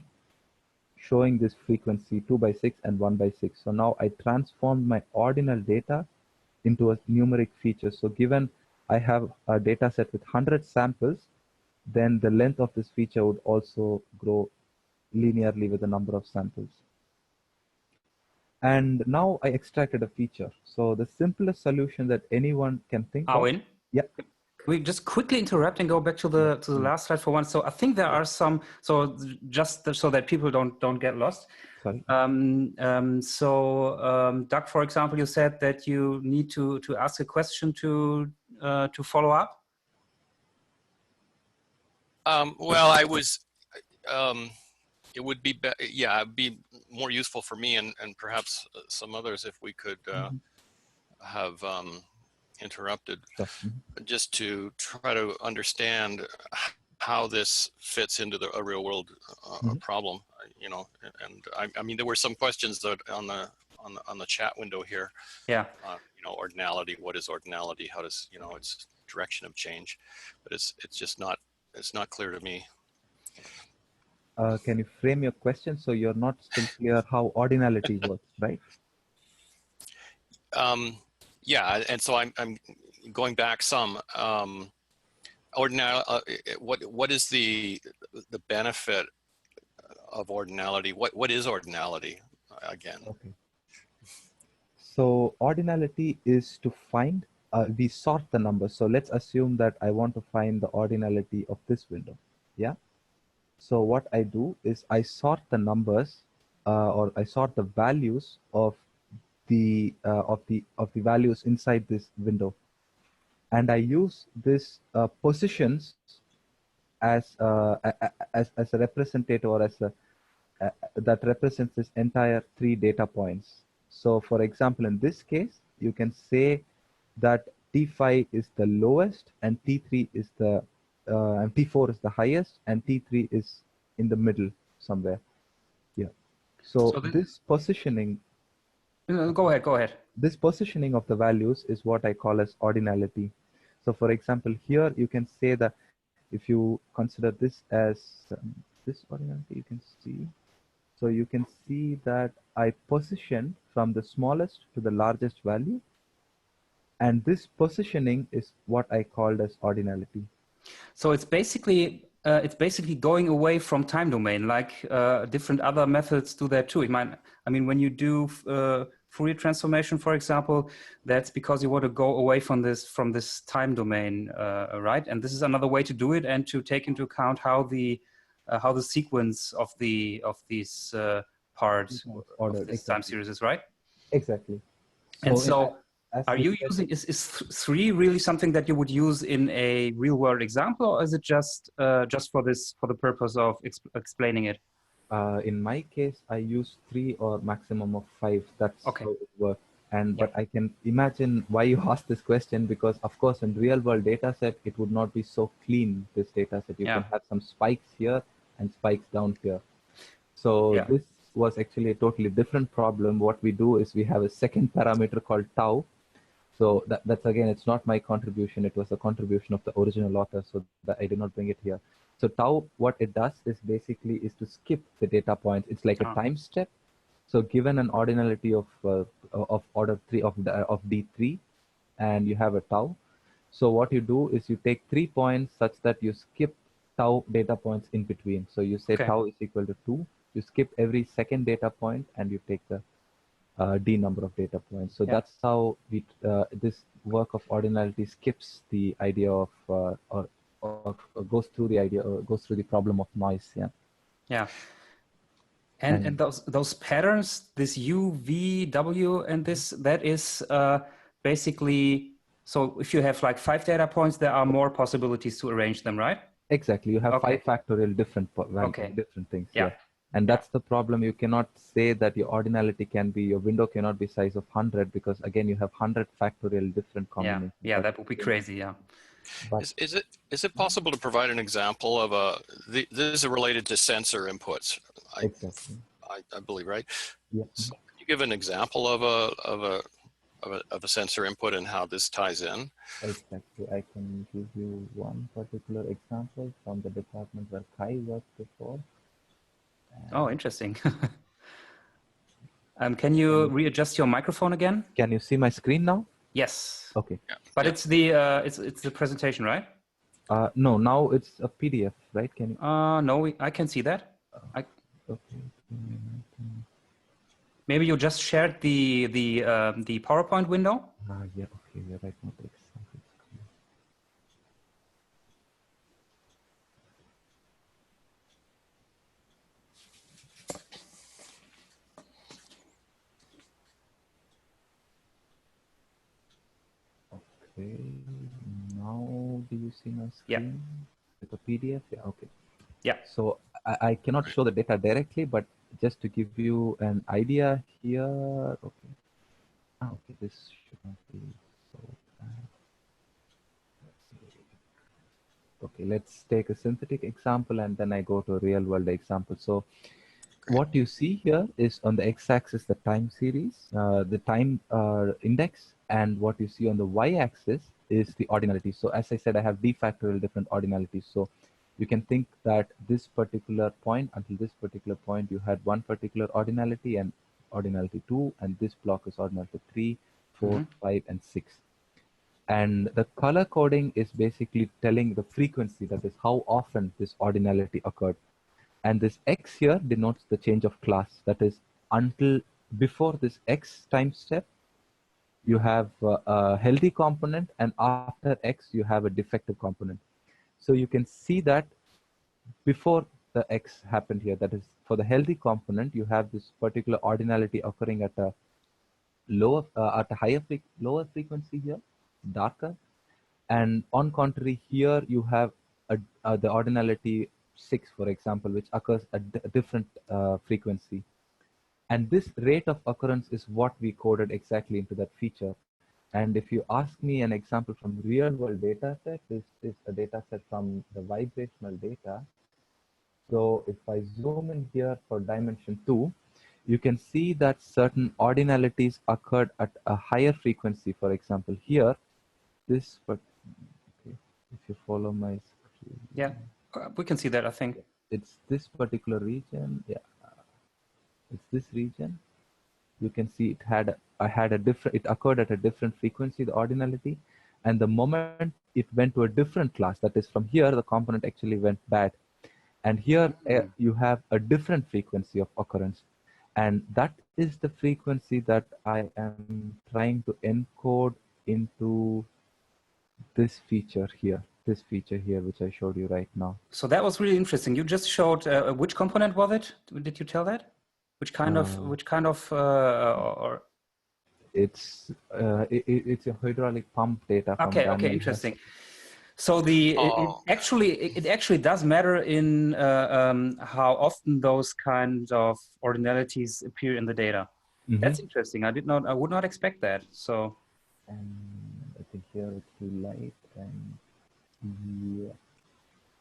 B: showing this frequency 2 by 6 and 1 by 6. So now I transformed my ordinal data into a numeric feature. So given I have a data set with 100 samples, then the length of this feature would also grow linearly with the number of samples. And now I extracted a feature. So the simplest solution that anyone can think
A: Arvind?
B: of. Yeah.
A: We just quickly interrupt and go back to the last slide for one. So I think there are some, so just so that people don't get lost.
B: Sorry.
A: Doug, for example, you said that you need to ask a question to follow up.
I: Well, I was, it would be, yeah, it'd be more useful for me and perhaps some others if we could have interrupted, just to try to understand how this fits into a real world problem, you know. And I mean, there were some questions that on the chat window here.
A: Yeah.
I: You know, ordinality. What is ordinality? How does, you know, its direction of change? But it's just not, it's not clear to me.
B: Can you frame your question so you're not still clear how ordinality works, right?
I: Yeah, and so I'm going back some. Ordinal. What is the benefit of ordinality? What is ordinality again?
B: Okay. So ordinality is to find. We sort the numbers. So let's assume that I want to find the ordinality of this window. Yeah. So what I do is I sort the numbers, or I sort the values of the values inside this window, and I use this positions as a representative, or as a that represents this entire 3 data points. So for example, in this case, you can say that T5 is the lowest and T3 is the and T4 is the highest and T3 is in the middle somewhere. Yeah. So this positioning.
A: Go ahead.
B: This positioning of the values is what I call as ordinality. So for example, here you can say that if you consider this as this ordinality, you can see. So you can see that I position from the smallest to the largest value. And this positioning is what I called as ordinality.
A: So it's basically going away from time domain, like different other methods do that too. I mean, when you do Fourier transformation, for example, that's because you want to go away from this time domain, right? And this is another way to do it and to take into account how the sequence of these parts of this time series is, right?
B: Exactly.
A: And so are you using, is 3 really something that you would use in a real world example, or is it just for the purpose of explaining it?
B: In my case, I use 3 or maximum of 5. That's how it works. But I can imagine why you asked this question, because of course in real world data set, it would not be so clean, this data set. You can have some spikes here and spikes down here. So this was actually a totally different problem. What we do is we have a second parameter called tau. So that's again, it's not my contribution. It was a contribution of the original author, so that I did not bring it here. So tau, what it does is basically is to skip the data points. It's like a time step. So given an ordinality of order 3 of D3, and you have a tau. So what you do is you take 3 points such that you skip tau data points in between. So you say tau is equal to 2. You skip every second data point, and you take the D number of data points. So that's how we this work of ordinality skips the idea of or goes through the idea, or goes through the problem of noise.
A: And those patterns, this U, V, W, and this, that is basically, so if you have like 5 data points, there are more possibilities to arrange them, right?
B: Exactly. You have 5 factorial different things. And that's the problem. You cannot say that your ordinality can be, your window cannot be size of 100, because again, you have 100 factorial different combinations.
A: Yeah, that would be crazy.
I: But is it possible to provide an example of this is related to sensor inputs?
B: Exactly.
I: I believe, right?
B: Yeah.
I: So can you give an example of a sensor input and how this ties in?
B: Exactly. I can give you one particular example from the department where Kai worked before.
A: Oh, interesting. Can you readjust your microphone again?
B: Can you see my screen now?
A: Yes.
B: Okay.
A: But it's the it's the presentation, right?
B: No, now it's a PDF, right? Can you?
A: No, I can see that.
B: Okay.
A: Maybe you just shared the PowerPoint window.
B: Yeah. Okay. Yeah. Right now, example. Okay, now do you see my screen? With a PDF? Yeah, okay.
A: Yeah.
B: So I cannot show the data directly, but just to give you an idea here, okay. Okay, this should not be so bad. Okay, let's take a synthetic example, and then I go to a real world example. So what you see here is on the x-axis, the time series, the time index, and what you see on the y-axis is the ordinality. So as I said, I have d factorial different ordinalities. So you can think that this particular point, until this particular point, you had one particular ordinality and ordinality 2, and this block is ordinality 3, 4, 5, and 6. And the color coding is basically telling the frequency, that is how often this ordinality occurred. And this X here denotes the change of class. That is, until before this X time step, you have a healthy component, and after X, you have a defective component. So you can see that before the X happened here, that is, for the healthy component, you have this particular ordinality occurring at a lower, lower frequency here, darker. And on contrary, here you have the ordinality 6, for example, which occurs at a different frequency. And this rate of occurrence is what we coded exactly into that feature. And if you ask me an example from real world data set, this is a data set from the vibrational data. So if I zoom in here for dimension 2, you can see that certain ordinalities occurred at a higher frequency. For example, here, this, but okay, if you follow my screen.
A: Yeah, we can see that, I think.
B: It's this particular region. Yeah, it's this region. You can see it it occurred at a different frequency, the ordinality, and the moment it went to a different class, that is from here, the component actually went bad. And here you have a different frequency of occurrence. And that is the frequency that I am trying to encode into this feature here, which I showed you right now.
A: So that was really interesting. You just showed, which component was it? Did you tell that? Which kind of, or?
B: It's a hydraulic pump data. From
A: Okay, interesting. So it actually does matter in how often those kinds of ordinalities appear in the data. That's interesting. I would not expect that. So,
B: and I think here it's too light, and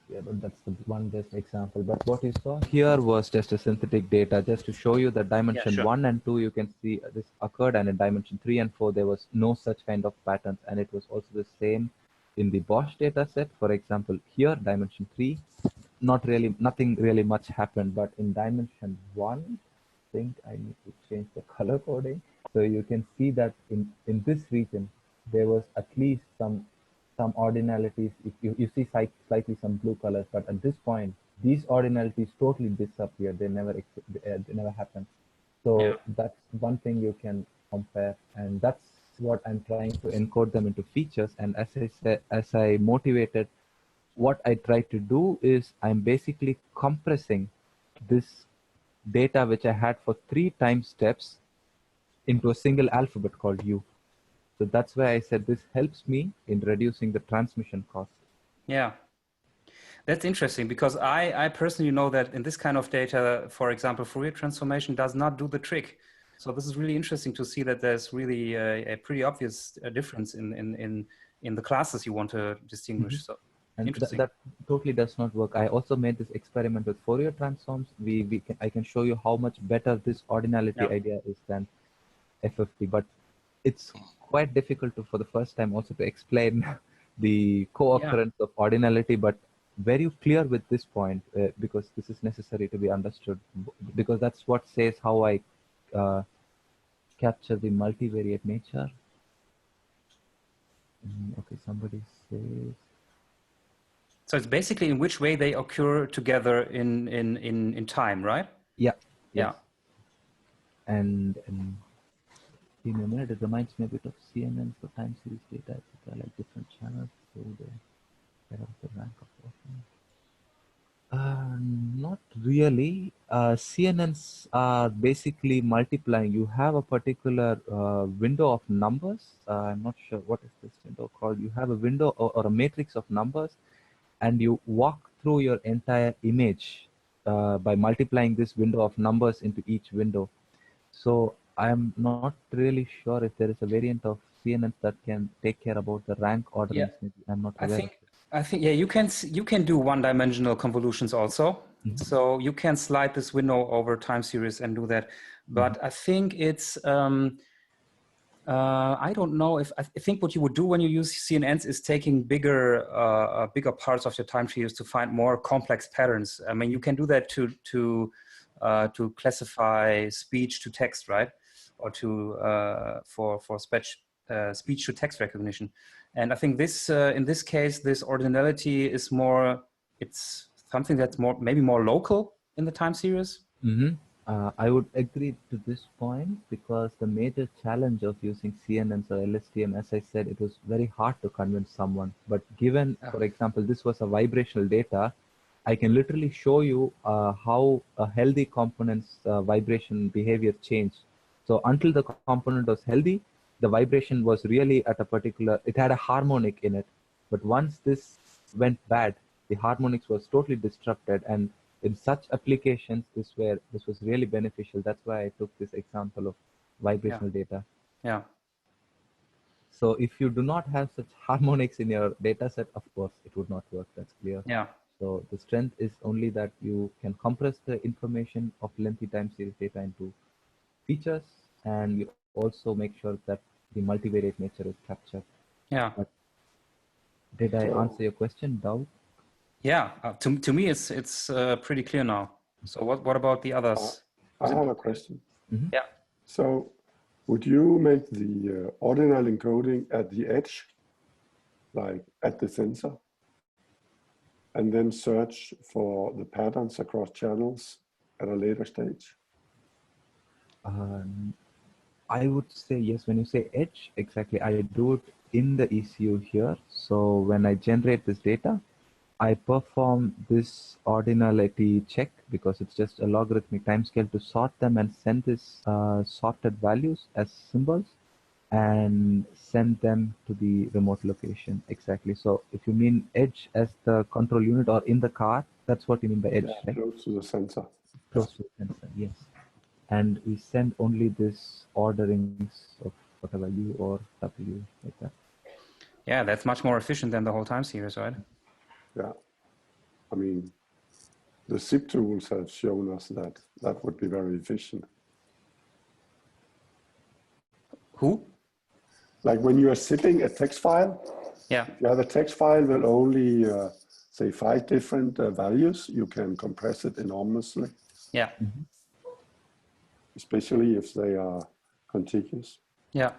B: yeah, but that's the one best example. But what you saw here was just a synthetic data, just to show you that dimension 1 and 2, you can see this occurred, and in dimension 3 and 4, there was no such kind of patterns, and it was also the same in the Bosch data set. For example, here, dimension 3, nothing really much happened, but in dimension 1, I think I need to change the color coding. So you can see that in this region, there was at least some ordinalities. If you see slightly some blue colors, but at this point, these ordinalities totally disappear. They never happen. So that's one thing you can compare, and that's what I'm trying to encode them into features. And as I said, as I motivated, what I try to do is I'm basically compressing this data which I had for 3 time steps into a single alphabet called U. So that's why I said this helps me in reducing the transmission cost.
A: Yeah, that's interesting, because I personally know that in this kind of data, for example, Fourier transformation does not do the trick. So this is really interesting to see that there's really a pretty obvious difference in the classes you want to distinguish. So
B: and
A: interesting.
B: That totally does not work. I also made this experiment with Fourier transforms. I can show you how much better this ordinality idea is than FFT, but it's quite difficult for the first time also to explain the co-occurrence of ordinality, but very clear with this point, because this is necessary to be understood, because that's what says how I capture the multivariate nature. Okay, somebody says.
A: So it's basically in which way they occur together in time, right?
B: Yeah.
A: Yeah.
B: And in a minute, it reminds me a bit of CNN for time series data, etc., like different channels. So they have the rank of orphan. Not really. CNNs are basically multiplying. You have a particular window of numbers. I'm not sure what is this window called. You have a window or a matrix of numbers, and you walk through your entire image by multiplying this window of numbers into each window. So I'm not really sure if there is a variant of CNNs that can take care about the rank orderings.
A: Yeah.
B: I'm not aware.
A: I think you can do one-dimensional convolutions also. So you can slide this window over time series and do that. But I think it's I don't know if I think what you would do when you use CNNs is taking bigger parts of your time series to find more complex patterns. I mean, you can do that to classify speech to text, right? Or for speech to text recognition. And I think this in this case, this ordinality is more. It's something that's maybe more local in the time series.
B: I would agree to this point, because the major challenge of using CNNs or LSTM, as I said, it was very hard to convince someone. But given, for example, this was a vibrational data, I can literally show you how a healthy component's vibration behavior changed. So until the component was healthy, the vibration was really at a particular, it had a harmonic in it. But once this went bad, the harmonics was totally disrupted. And in such applications, this was really beneficial. That's why I took this example of vibrational data.
A: Yeah.
B: So if you do not have such harmonics in your data set, of course, it would not work. That's clear.
A: Yeah.
B: So the strength is only that you can compress the information of lengthy time series data into features, and we also make sure that the multivariate nature is captured.
A: Yeah.
B: But did I answer your question, Dow?
A: Yeah, to me, it's pretty clear now. So what about the others?
J: I have a question.
B: Mm-hmm.
A: Yeah.
J: So would you make the ordinal encoding at the edge, like at the sensor, and then search for the patterns across channels at a later stage?
B: I would say yes. When you say edge, exactly, I do it in the ECU here. So when I generate this data, I perform this ordinality check because it's just a logarithmic timescale to sort them and send this sorted values as symbols and send them to the remote location. Exactly. So if you mean edge as the control unit or in the car, that's what you mean by edge,
J: Yeah,
B: right?
J: close to the sensor.
B: Close to the sensor, yes. And we send only this orderings of whatever U or W, like that.
A: Yeah, that's much more efficient than the whole time series, right?
J: Yeah. I mean, the zip tools have shown us that that would be very efficient.
A: Who?
J: Like when you are zipping a text file,
A: Yeah.
J: yeah, the text file will only say 5 different values. You can compress it enormously.
A: Yeah.
B: Mm-hmm.
J: Especially if they are contiguous.
A: Yeah.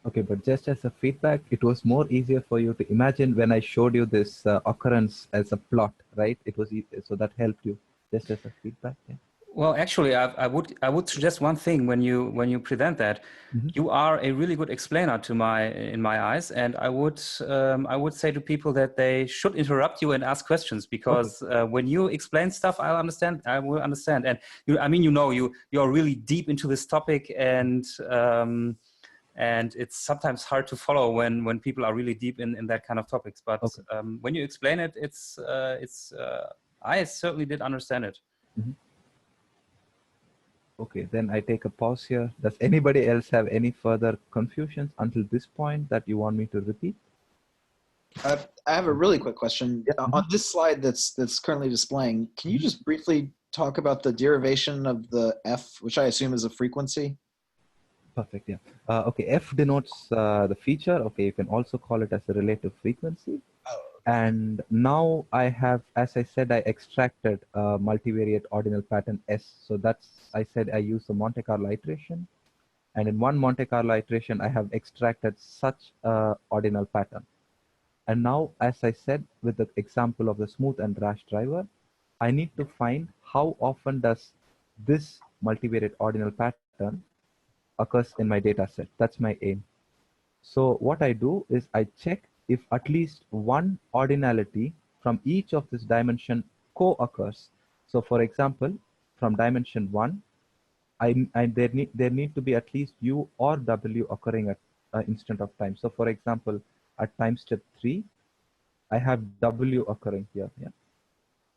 B: Okay, but just as a feedback, it was more easier for you to imagine when I showed you this occurrence as a plot, right? It was so that helped you just as a feedback. Yeah.
A: Well, actually, I would suggest one thing when you present that.
B: Mm-hmm.
A: You are a really good explainer in my eyes, and I would say to people that they should interrupt you and ask questions because when you explain stuff, I will understand, and you're really deep into this topic, and it's sometimes hard to follow when people are really deep in that kind of topics. But when you explain it, I certainly did understand it.
B: Mm-hmm. Okay, then I take a pause here. Does anybody else have any further confusions until this point that you want me to repeat?
D: I have a really quick question.
B: Yeah.
D: On this slide that's currently displaying, can you just briefly talk about the derivation of the F, which I assume is a frequency?
B: Perfect, yeah. Okay, F denotes the feature. Okay, you can also call it as a relative frequency. And now I have, as I said, I extracted a multivariate ordinal pattern S. So that's, I said I use the Monte Carlo iteration. And in one Monte Carlo iteration, I have extracted such a ordinal pattern. And now, as I said, with the example of the smooth and rash driver, I need to find how often does this multivariate ordinal pattern occurs in my data set. That's my aim. So what I do is I check if at least one ordinality from each of this dimension co-occurs. So for example, from dimension 1, there need to be at least U or W occurring at an instant of time. So for example, at time step 3, I have W occurring here. Yeah.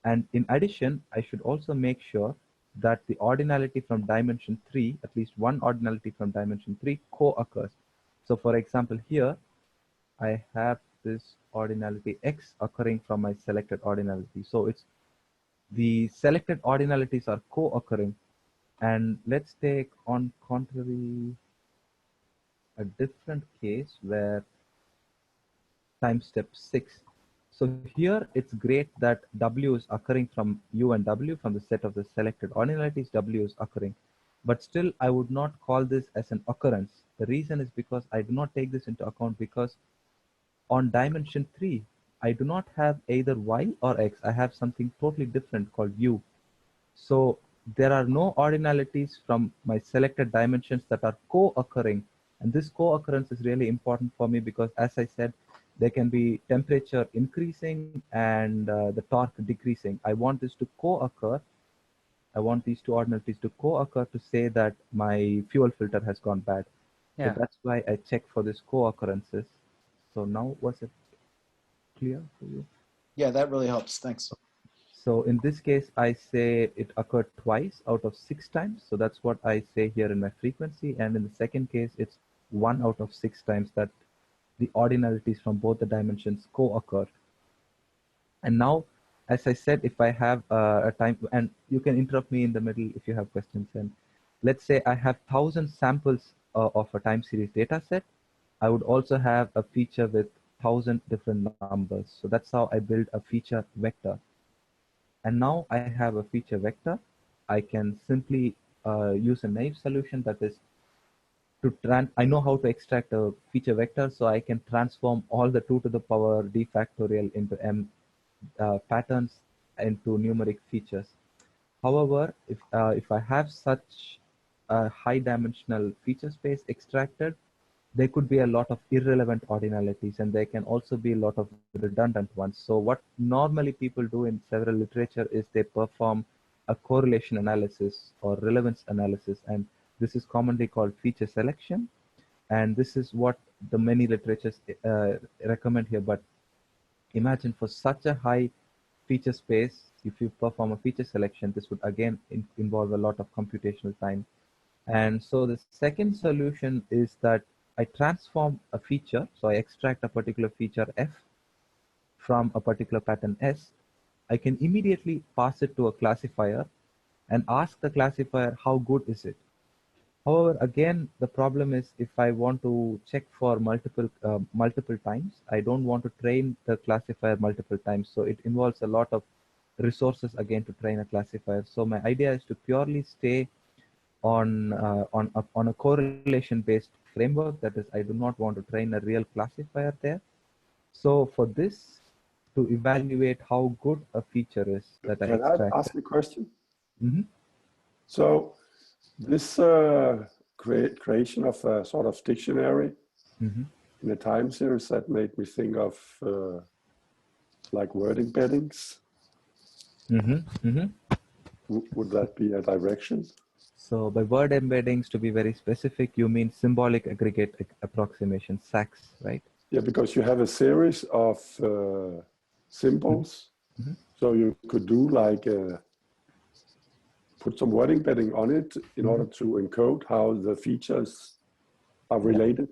B: And in addition, I should also make sure that the ordinality from dimension 3, at least one ordinality from dimension 3 co-occurs. So for example, here, I have this ordinality X occurring from my selected ordinality. So it's the selected ordinalities are co-occurring. And let's take on contrary a different case where time step 6. So here it's great that W is occurring from U and W from the set of the selected ordinalities, W is occurring. But still, I would not call this as an occurrence. The reason is because I do not take this into account because on dimension 3, I do not have either Y or X. I have something totally different called U. So there are no ordinalities from my selected dimensions that are co-occurring. And this co-occurrence is really important for me because, as I said, there can be temperature increasing and the torque decreasing. I want this to co-occur. I want these two ordinalities to co-occur to say that my fuel filter has gone bad.
A: Yeah.
B: So that's why I check for this co-occurrences. So now, was it clear for you?
D: Yeah, that really helps. Thanks.
B: So in this case, I say it occurred twice out of 6 times. So that's what I say here in my frequency. And in the second case, it's 1 out of 6 times that the ordinalities from both the dimensions co-occur. And now as I said, if I have a time, and you can interrupt me in the middle if you have questions. And let's say I have 1,000 samples of a time series data set. I would also have a feature with 1,000 different numbers. So that's how I build a feature vector. And now I have a feature vector. I can simply use a naive solution, that is I know how to extract a feature vector, so I can transform all the 2 to the power d factorial into m patterns into numeric features. However, if I have such a high dimensional feature space extracted, there could be a lot of irrelevant ordinalities, and there can also be a lot of redundant ones. So what normally people do in several literature is they perform a correlation analysis or relevance analysis, and this is commonly called feature selection. And this is what the many literatures recommend here. But imagine for such a high feature space, if you perform a feature selection, this would again involve a lot of computational time. And so the second solution is that I transform a feature. So I extract a particular feature F from a particular pattern S. I can immediately pass it to a classifier and ask the classifier, how good is it? However, again, the problem is if I want to check for multiple times, I don't want to train the classifier multiple times. So it involves a lot of resources again to train a classifier. So my idea is to purely stay on a correlation-based framework. That is, I do not want to train a real classifier there. So for this, to evaluate how good a feature is that I extract.
J: Can I ask a question?
B: Mm-hmm.
J: So this creation of a sort of dictionary in a time series, that made me think of like word embeddings. Would that be a direction?
B: So by word embeddings, to be very specific, you mean symbolic aggregate approximation, SAX, right?
J: Yeah, because you have a series of symbols. So you could do like put some word embedding on it in order to encode how the features are related.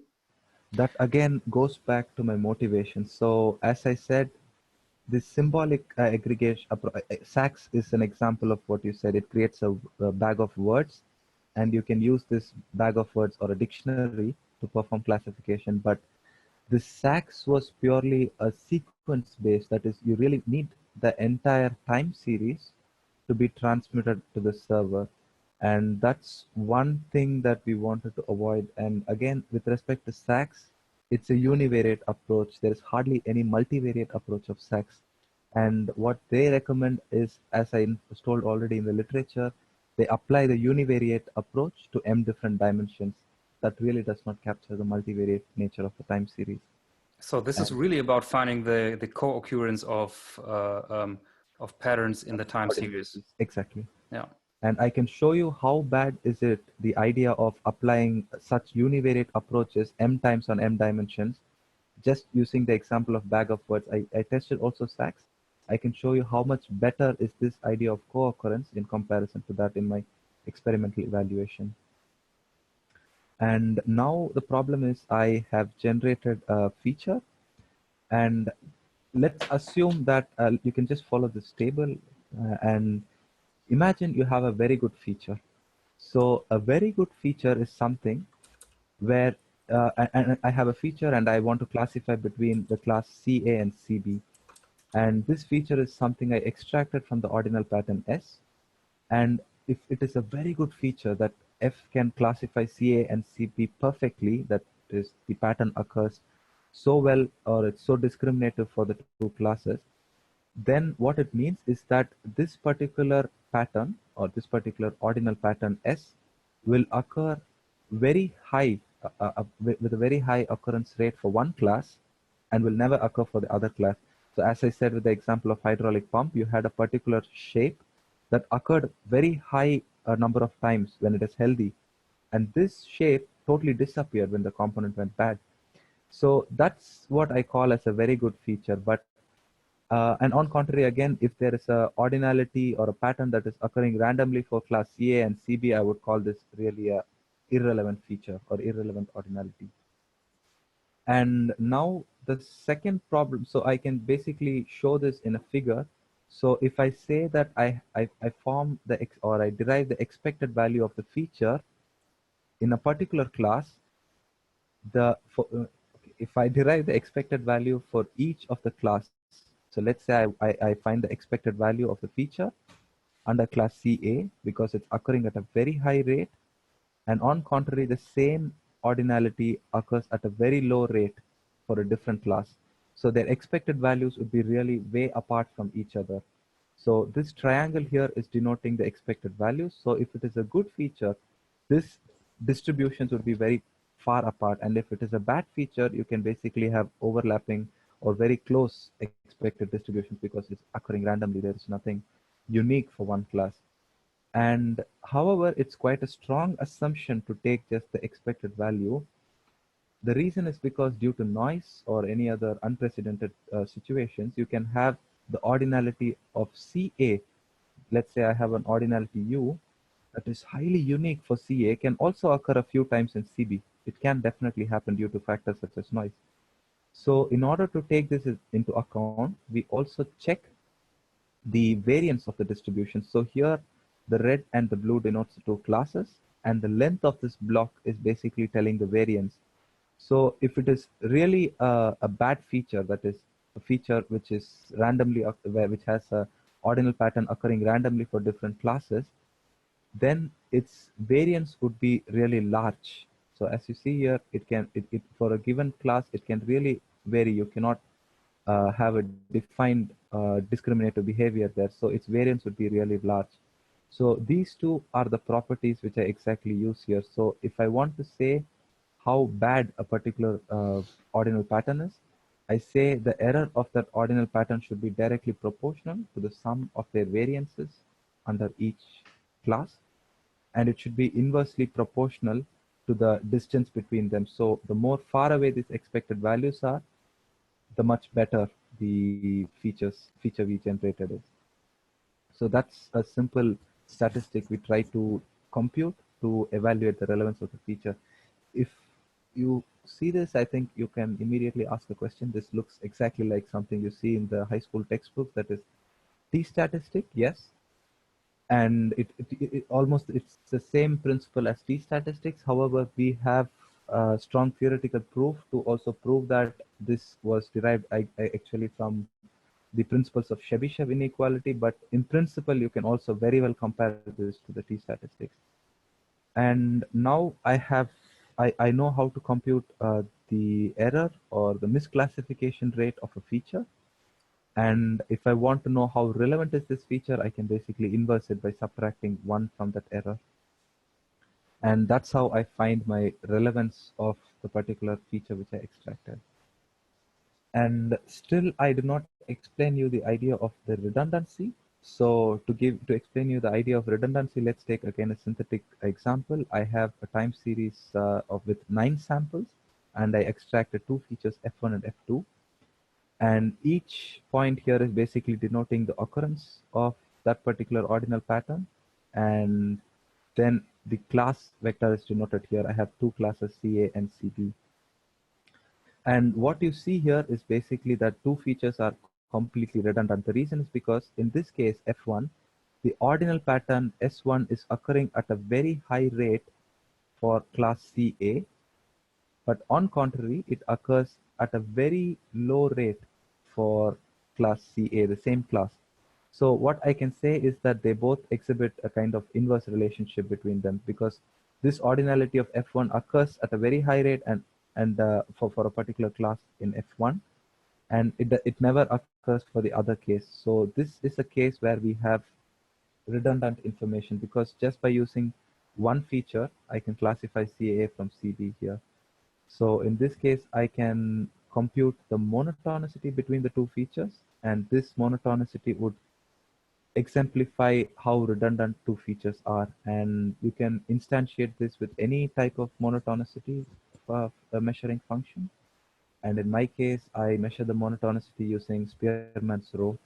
B: That again goes back to my motivation. So as I said, this symbolic aggregation, SAX is an example of what you said. It creates a bag of words, and you can use this bag of words or a dictionary to perform classification. But the SAX was purely a sequence based, that is, you really need the entire time series to be transmitted to the server. And that's one thing that we wanted to avoid. And again, with respect to SAX, it's a univariate approach. There is hardly any multivariate approach of SAX. And what they recommend is, as I was told already in the literature, they apply the univariate approach to m different dimensions. That really does not capture the multivariate nature of the time series.
A: So this is really about finding the co-occurrence of patterns in the time series.
B: Exactly.
A: Yeah.
B: And I can show you how bad is it, the idea of applying such univariate approaches m times on m dimensions. Just using the example of bag of words, I tested also SAX. I can show you how much better is this idea of co-occurrence in comparison to that in my experimental evaluation. And now the problem is I have generated a feature, and let's assume that you can just follow this table and imagine you have a very good feature. So a very good feature is something where and I have a feature and I want to classify between the class CA and CB. And this feature is something I extracted from the ordinal pattern S. And if it is a very good feature that F can classify CA and CB perfectly, that is, the pattern occurs so well, or it's so discriminative for the two classes, then what it means is that this particular pattern or this particular ordinal pattern S will occur very high, with a very high occurrence rate for one class and will never occur for the other class. So as I said with the example of hydraulic pump, you had a particular shape that occurred very high number of times when it is healthy. And this shape totally disappeared when the component went bad. So that's what I call as a very good feature. But and on contrary, again, if there is a ordinality or a pattern that is occurring randomly for class CA and CB, I would call this really a irrelevant feature or irrelevant ordinality. And now the second problem, so I can basically show this in a figure. So if I say that I form the or I derive the expected value of the feature in a particular class, if I derive the expected value for each of the class, so let's say I find the expected value of the feature under class CA because it's occurring at a very high rate, and on contrary, the same ordinality occurs at a very low rate for a different class. So their expected values would be really way apart from each other. So this triangle here is denoting the expected values. So if it is a good feature, this distributions would be very far apart. And if it is a bad feature, you can basically have overlapping or very close expected distributions because it's occurring randomly. There is nothing unique for one class. And however, it's quite a strong assumption to take just the expected value. The reason is because due to noise or any other unprecedented situations, you can have the ordinality of CA. Let's say I have an ordinality U that is highly unique for CA, can also occur a few times in CB. It can definitely happen due to factors such as noise. So in order to take this into account, we also check the variance of the distribution. So here, the red and the blue denotes the two classes, and the length of this block is basically telling the variance. So if it is really a bad feature, that is a feature which is randomly, which has a ordinal pattern occurring randomly for different classes, then its variance would be really large. So as you see here, for a given class, it can really vary. You cannot have a defined discriminative behavior there. So its variance would be really large. So these two are the properties which I exactly use here. So if I want to say how bad a particular ordinal pattern is, I say the error of that ordinal pattern should be directly proportional to the sum of their variances under each class, and it should be inversely proportional to the distance between them. So the more far away these expected values are, the much better the feature we generated is. So that's a simple statistic we try to compute to evaluate the relevance of the feature. If you see this, I think you can immediately ask the question. This looks exactly like something you see in the high school textbook, that is t-statistic, yes. And it's the same principle as t-statistics. However, we have strong theoretical proof to also prove that this was derived actually from the principles of Chebyshev inequality, but in principle, you can also very well compare this to the t-statistics. And now I know how to compute the error or the misclassification rate of a feature. And if I want to know how relevant is this feature, I can basically inverse it by subtracting 1 from that error. And that's how I find my relevance of the particular feature which I extracted. And still, I did not explain you the idea of the redundancy. So to explain you the idea of redundancy, let's take again a synthetic example. I have a time series with 9 samples, and I extracted 2 features, F1 and F2. And each point here is basically denoting the occurrence of that particular ordinal pattern. And then the class vector is denoted here. I have 2 classes, CA and CB. And what you see here is basically that 2 features are completely redundant. The reason is because in this case, F1, the ordinal pattern S1 is occurring at a very high rate for class CA, but on contrary, it occurs at a very low rate for class CA, the same class. So what I can say is that they both exhibit a kind of inverse relationship between them, because this ordinality of F1 occurs at a very high rate and for a particular class in F1, and it never occurs for the other case. So this is a case where we have redundant information, because just by using one feature, I can classify CA from CB here. So in this case, I can compute the monotonicity between the 2 features, and this monotonicity would exemplify how redundant 2 features are. And you can instantiate this with any type of monotonicity of a measuring function. And in my case, I measure the monotonicity using Spearman's rho.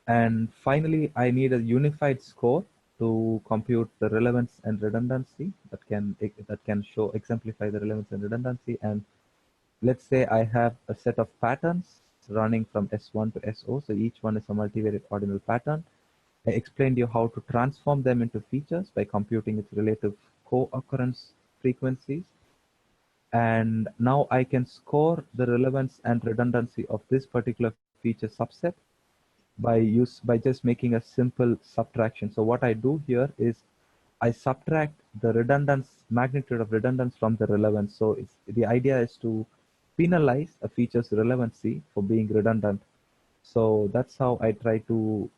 B: And finally, I need a unified score to compute the relevance and redundancy that can exemplify the relevance and redundancy. And let's say I have a set of patterns running from S1 to SO. So each one is a multivariate ordinal pattern. I explained you how to transform them into features by computing its relative co-occurrence frequencies. And now I can score the relevance and redundancy of this particular feature subset by just making a simple subtraction. So what I do here is I subtract the magnitude of redundance from the relevance. So the idea is to penalize a feature's relevancy for being redundant. So that's how I try to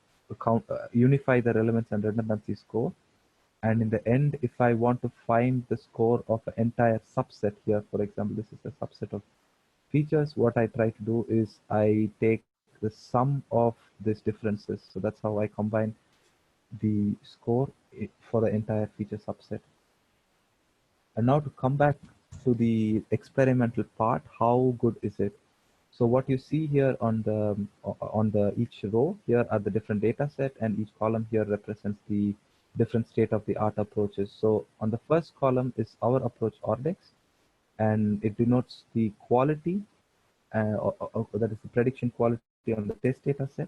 B: unify the relevance and redundancy score. And in the end, if I want to find the score of an entire subset here, for example, this is a subset of features, what I try to do is I take the sum of these differences. So that's how I combine the score for the entire feature subset. And now to come back to the experimental part, how good is it? So what you see here on the each row here are the different data set, and each column here represents the different state-of-the-art approaches. So on the first column is our approach Ordex, and it denotes the quality, that is the prediction quality on the test data set.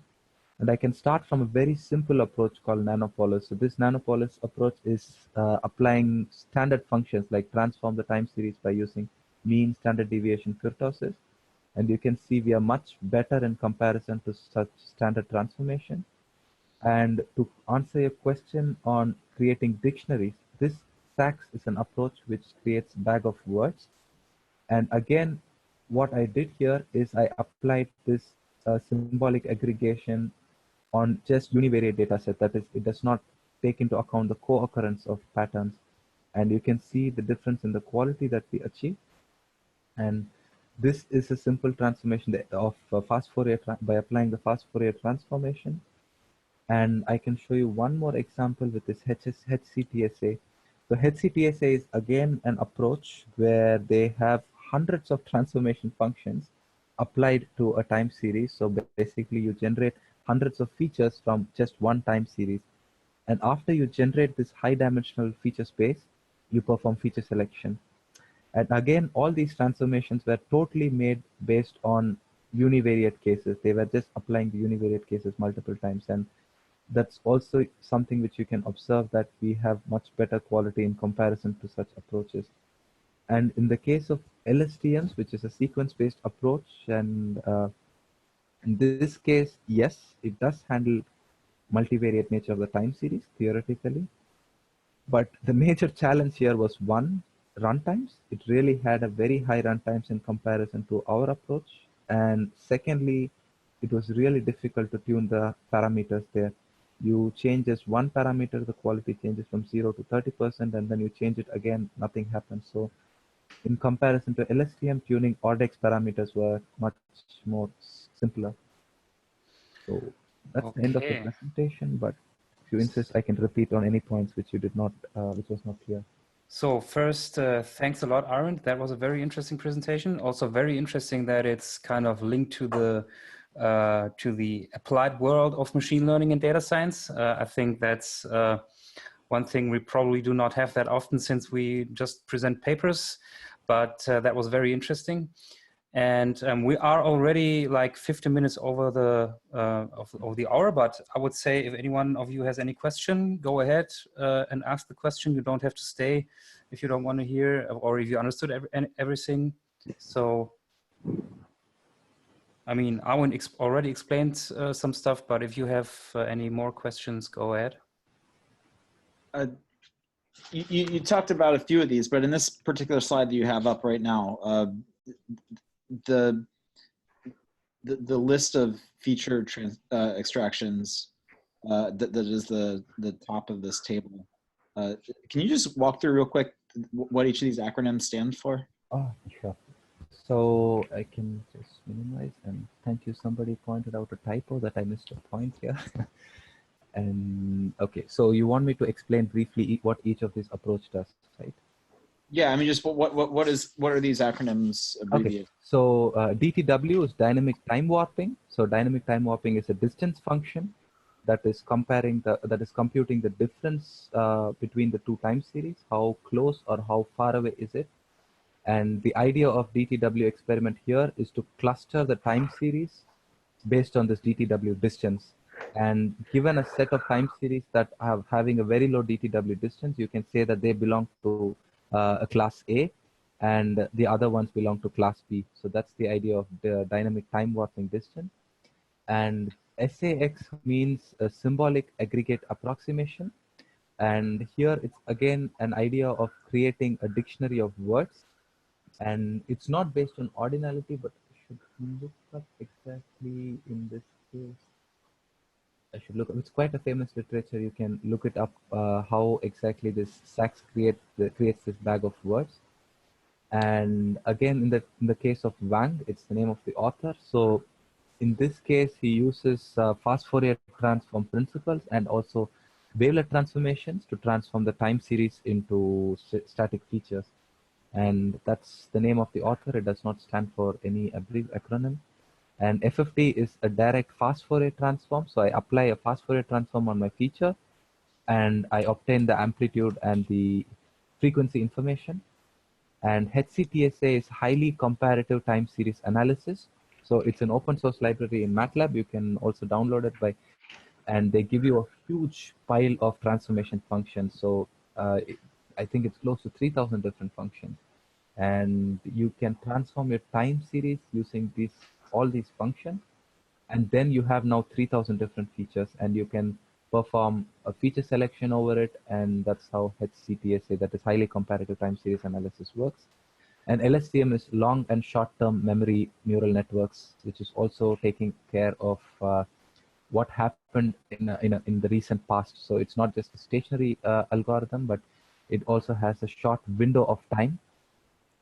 B: And I can start from a very simple approach called nanopolis. So this nanopolis approach is applying standard functions like transform the time series by using mean, standard deviation, kurtosis. And you can see we are much better in comparison to such standard transformation. And to answer your question on creating dictionaries, this SAX is an approach which creates bag of words. And again, what I did here is I applied this symbolic aggregation on just univariate data set. That is, it does not take into account the co-occurrence of patterns. And you can see the difference in the quality that we achieve. And this is a simple transformation of fast Fourier by applying the fast Fourier transformation. And I can show you one more example with this HCTSA. So HCTSA is again an approach where they have hundreds of transformation functions applied to a time series. So basically you generate hundreds of features from just one time series. And after you generate this high dimensional feature space, you perform feature selection. And again, all these transformations were totally made based on univariate cases. They were just applying the univariate cases multiple times. And that's also something which you can observe, that we have much better quality in comparison to such approaches. And in the case of LSTMs, which is a sequence-based approach, and in this case, yes, it does handle multivariate nature of the time series, theoretically. But the major challenge here was, one, runtimes. It really had a very high runtimes in comparison to our approach. And secondly, it was really difficult to tune the parameters there. You change just one parameter, the quality changes from 0 to 30%, and then you change it again, nothing happens. So in comparison to LSTM, tuning Ordex parameters were much more simpler. So that's the end of the presentation, but if you insist, I can repeat on any points which you did not, which was not clear.
A: So first, thanks a lot, Arvind. That was a very interesting presentation. Also very interesting that it's kind of linked to the applied world of machine learning and data science. I think that's one thing we probably do not have that often, since we just present papers, but that was very interesting. And we are already like 15 minutes over the of the hour, but I would say if anyone of you has any question, go ahead and ask the question. You don't have to stay if you don't want to hear, or if you understood everything. So, I mean, Arvind already explained some stuff, but if you have any more questions, go ahead.
D: You talked about a few of these, but in this particular slide that you have up right now, the list of feature extractions that is the top of this table. Can you just walk through real quick what each of these acronyms stand for?
B: Oh, sure. So I can just minimize, and thank you. Somebody pointed out a typo that I missed a point here. And okay, so you want me to explain briefly what each of these approach does, right?
D: Yeah, I mean, just what are these acronyms abbreviated?
B: Okay, so DTW is dynamic time warping. So dynamic time warping is a distance function that is computing the difference between the two time series. How close or how far away is it? And the idea of DTW experiment here is to cluster the time series based on this DTW distance. And given a set of time series that are having a very low DTW distance, you can say that they belong to a class A, and the other ones belong to class B. So that's the idea of the dynamic time warping distance. And SAX means a symbolic aggregate approximation. And here it's again an idea of creating a dictionary of words. And it's not based on ordinality, but I should look up exactly in this case. I should look up. It's quite a famous literature. You can look it up, how exactly this SAX creates this bag of words. And again, in the case of Wang, it's the name of the author. So in this case, he uses fast Fourier transform principles and also wavelet transformations to transform the time series into static features. And that's the name of the author. It does not stand for any acronym. And FFT is a direct fast Fourier transform. So I apply a fast Fourier transform on my feature, and I obtain the amplitude and the frequency information. And HCTSA is highly comparative time series analysis. So it's an open source library in MATLAB. You can also download it and they give you a huge pile of transformation functions. So I think it's close to 3,000 different functions. And you can transform your time series using all these functions. And then you have now 3,000 different features, and you can perform a feature selection over it. And that's how HCTSA, that is highly comparative time series analysis, works. And LSTM is long and short-term memory neural networks, which is also taking care of what happened in the recent past. So it's not just a stationary algorithm, but it also has a short window of time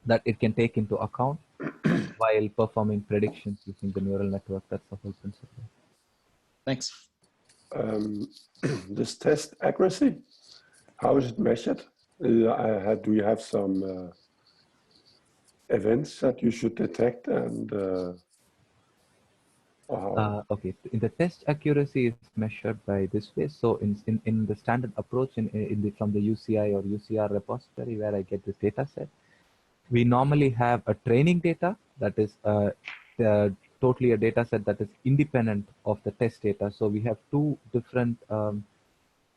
B: that it can take into account while performing predictions using the neural network. That's the whole principle.
D: Thanks.
J: This test accuracy, how is it measured? Do you have some events that you should detect, and
B: okay, in the test accuracy is measured by this way. So in the standard approach from the UCI or UCR repository where I get this data set, we normally have a training data that is totally a data set that is independent of the test data. So we have two different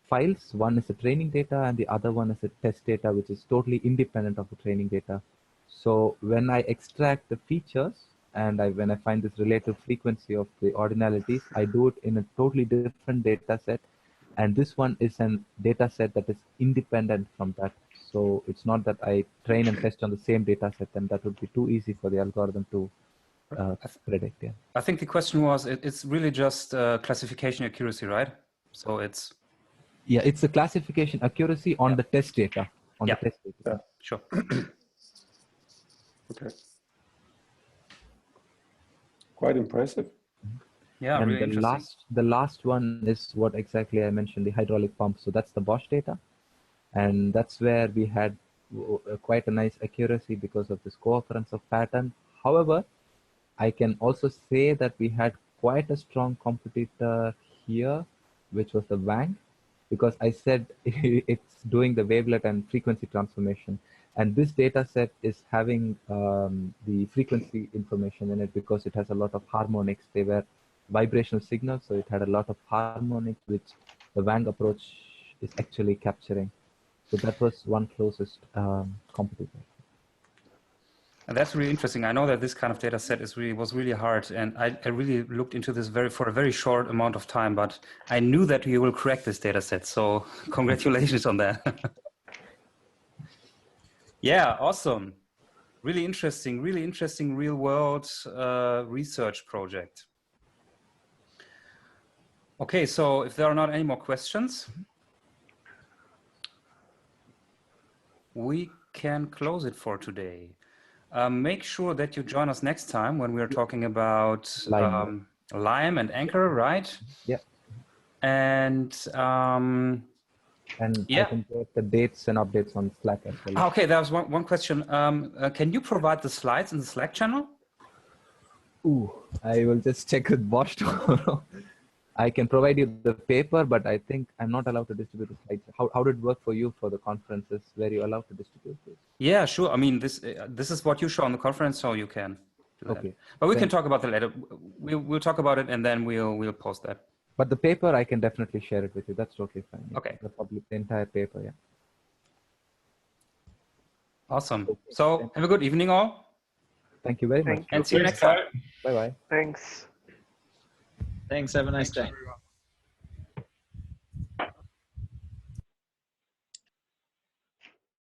B: files. One is the training data and the other one is the test data, which is totally independent of the training data. So when I extract the features and when I find this relative frequency of the ordinalities, I do it in a totally different data set. And this one is a data set that is independent from that. So it's not that I train and test on the same data set, and that would be too easy for the algorithm to predict. Yeah.
A: I think the question was, it's really just classification accuracy, right? So it's...
B: Yeah, it's the classification accuracy on the test data. The test data.
J: Yeah.
A: Sure.
J: Okay. Quite impressive.
A: Yeah,
B: and
A: really
B: the last one is what exactly I mentioned, the hydraulic pump. So that's the Bosch data. And that's where we had quite a nice accuracy because of this co-occurrence of pattern. However, I can also say that we had quite a strong competitor here, which was the Wang, because I said it's doing the wavelet and frequency transformation. And this data set is having the frequency information in it because it has a lot of harmonics. They were vibrational signals, so it had a lot of harmonics, which the Wang approach is actually capturing. So that was one closest competitor.
A: And that's really interesting. I know that this kind of data set was really hard, and I really looked into this for a very short amount of time, but I knew that you will crack this data set. So congratulations on that. Yeah, awesome. Really interesting real world research project. Okay, so if there are not any more questions, we can close it for today. Make sure that you join us next time when we are talking about Lime and Anchor, right?
B: Yeah.
A: And
B: I can get the dates and updates on Slack as well.
A: Okay, there was one question. Can you provide the slides in the Slack channel?
B: Ooh, I will just check with Bosch tomorrow. I can provide you the paper, but I think I'm not allowed to distribute the slides. How did it work for you for the conferences? Were you allowed to distribute this?
A: Yeah, sure. I mean, this is what you show on the conference, so you can. do that.
B: Okay.
A: But we can talk about that later. We'll talk about it and then we'll post that.
B: But the paper, I can definitely share it with you. That's totally fine.
A: Okay.
B: The entire paper, yeah.
A: Awesome. So have a good evening, all.
B: Thank you very much.
A: And see you next time.
B: Bye-bye.
K: Thanks.
D: Thanks. Have a nice day.
C: Everyone.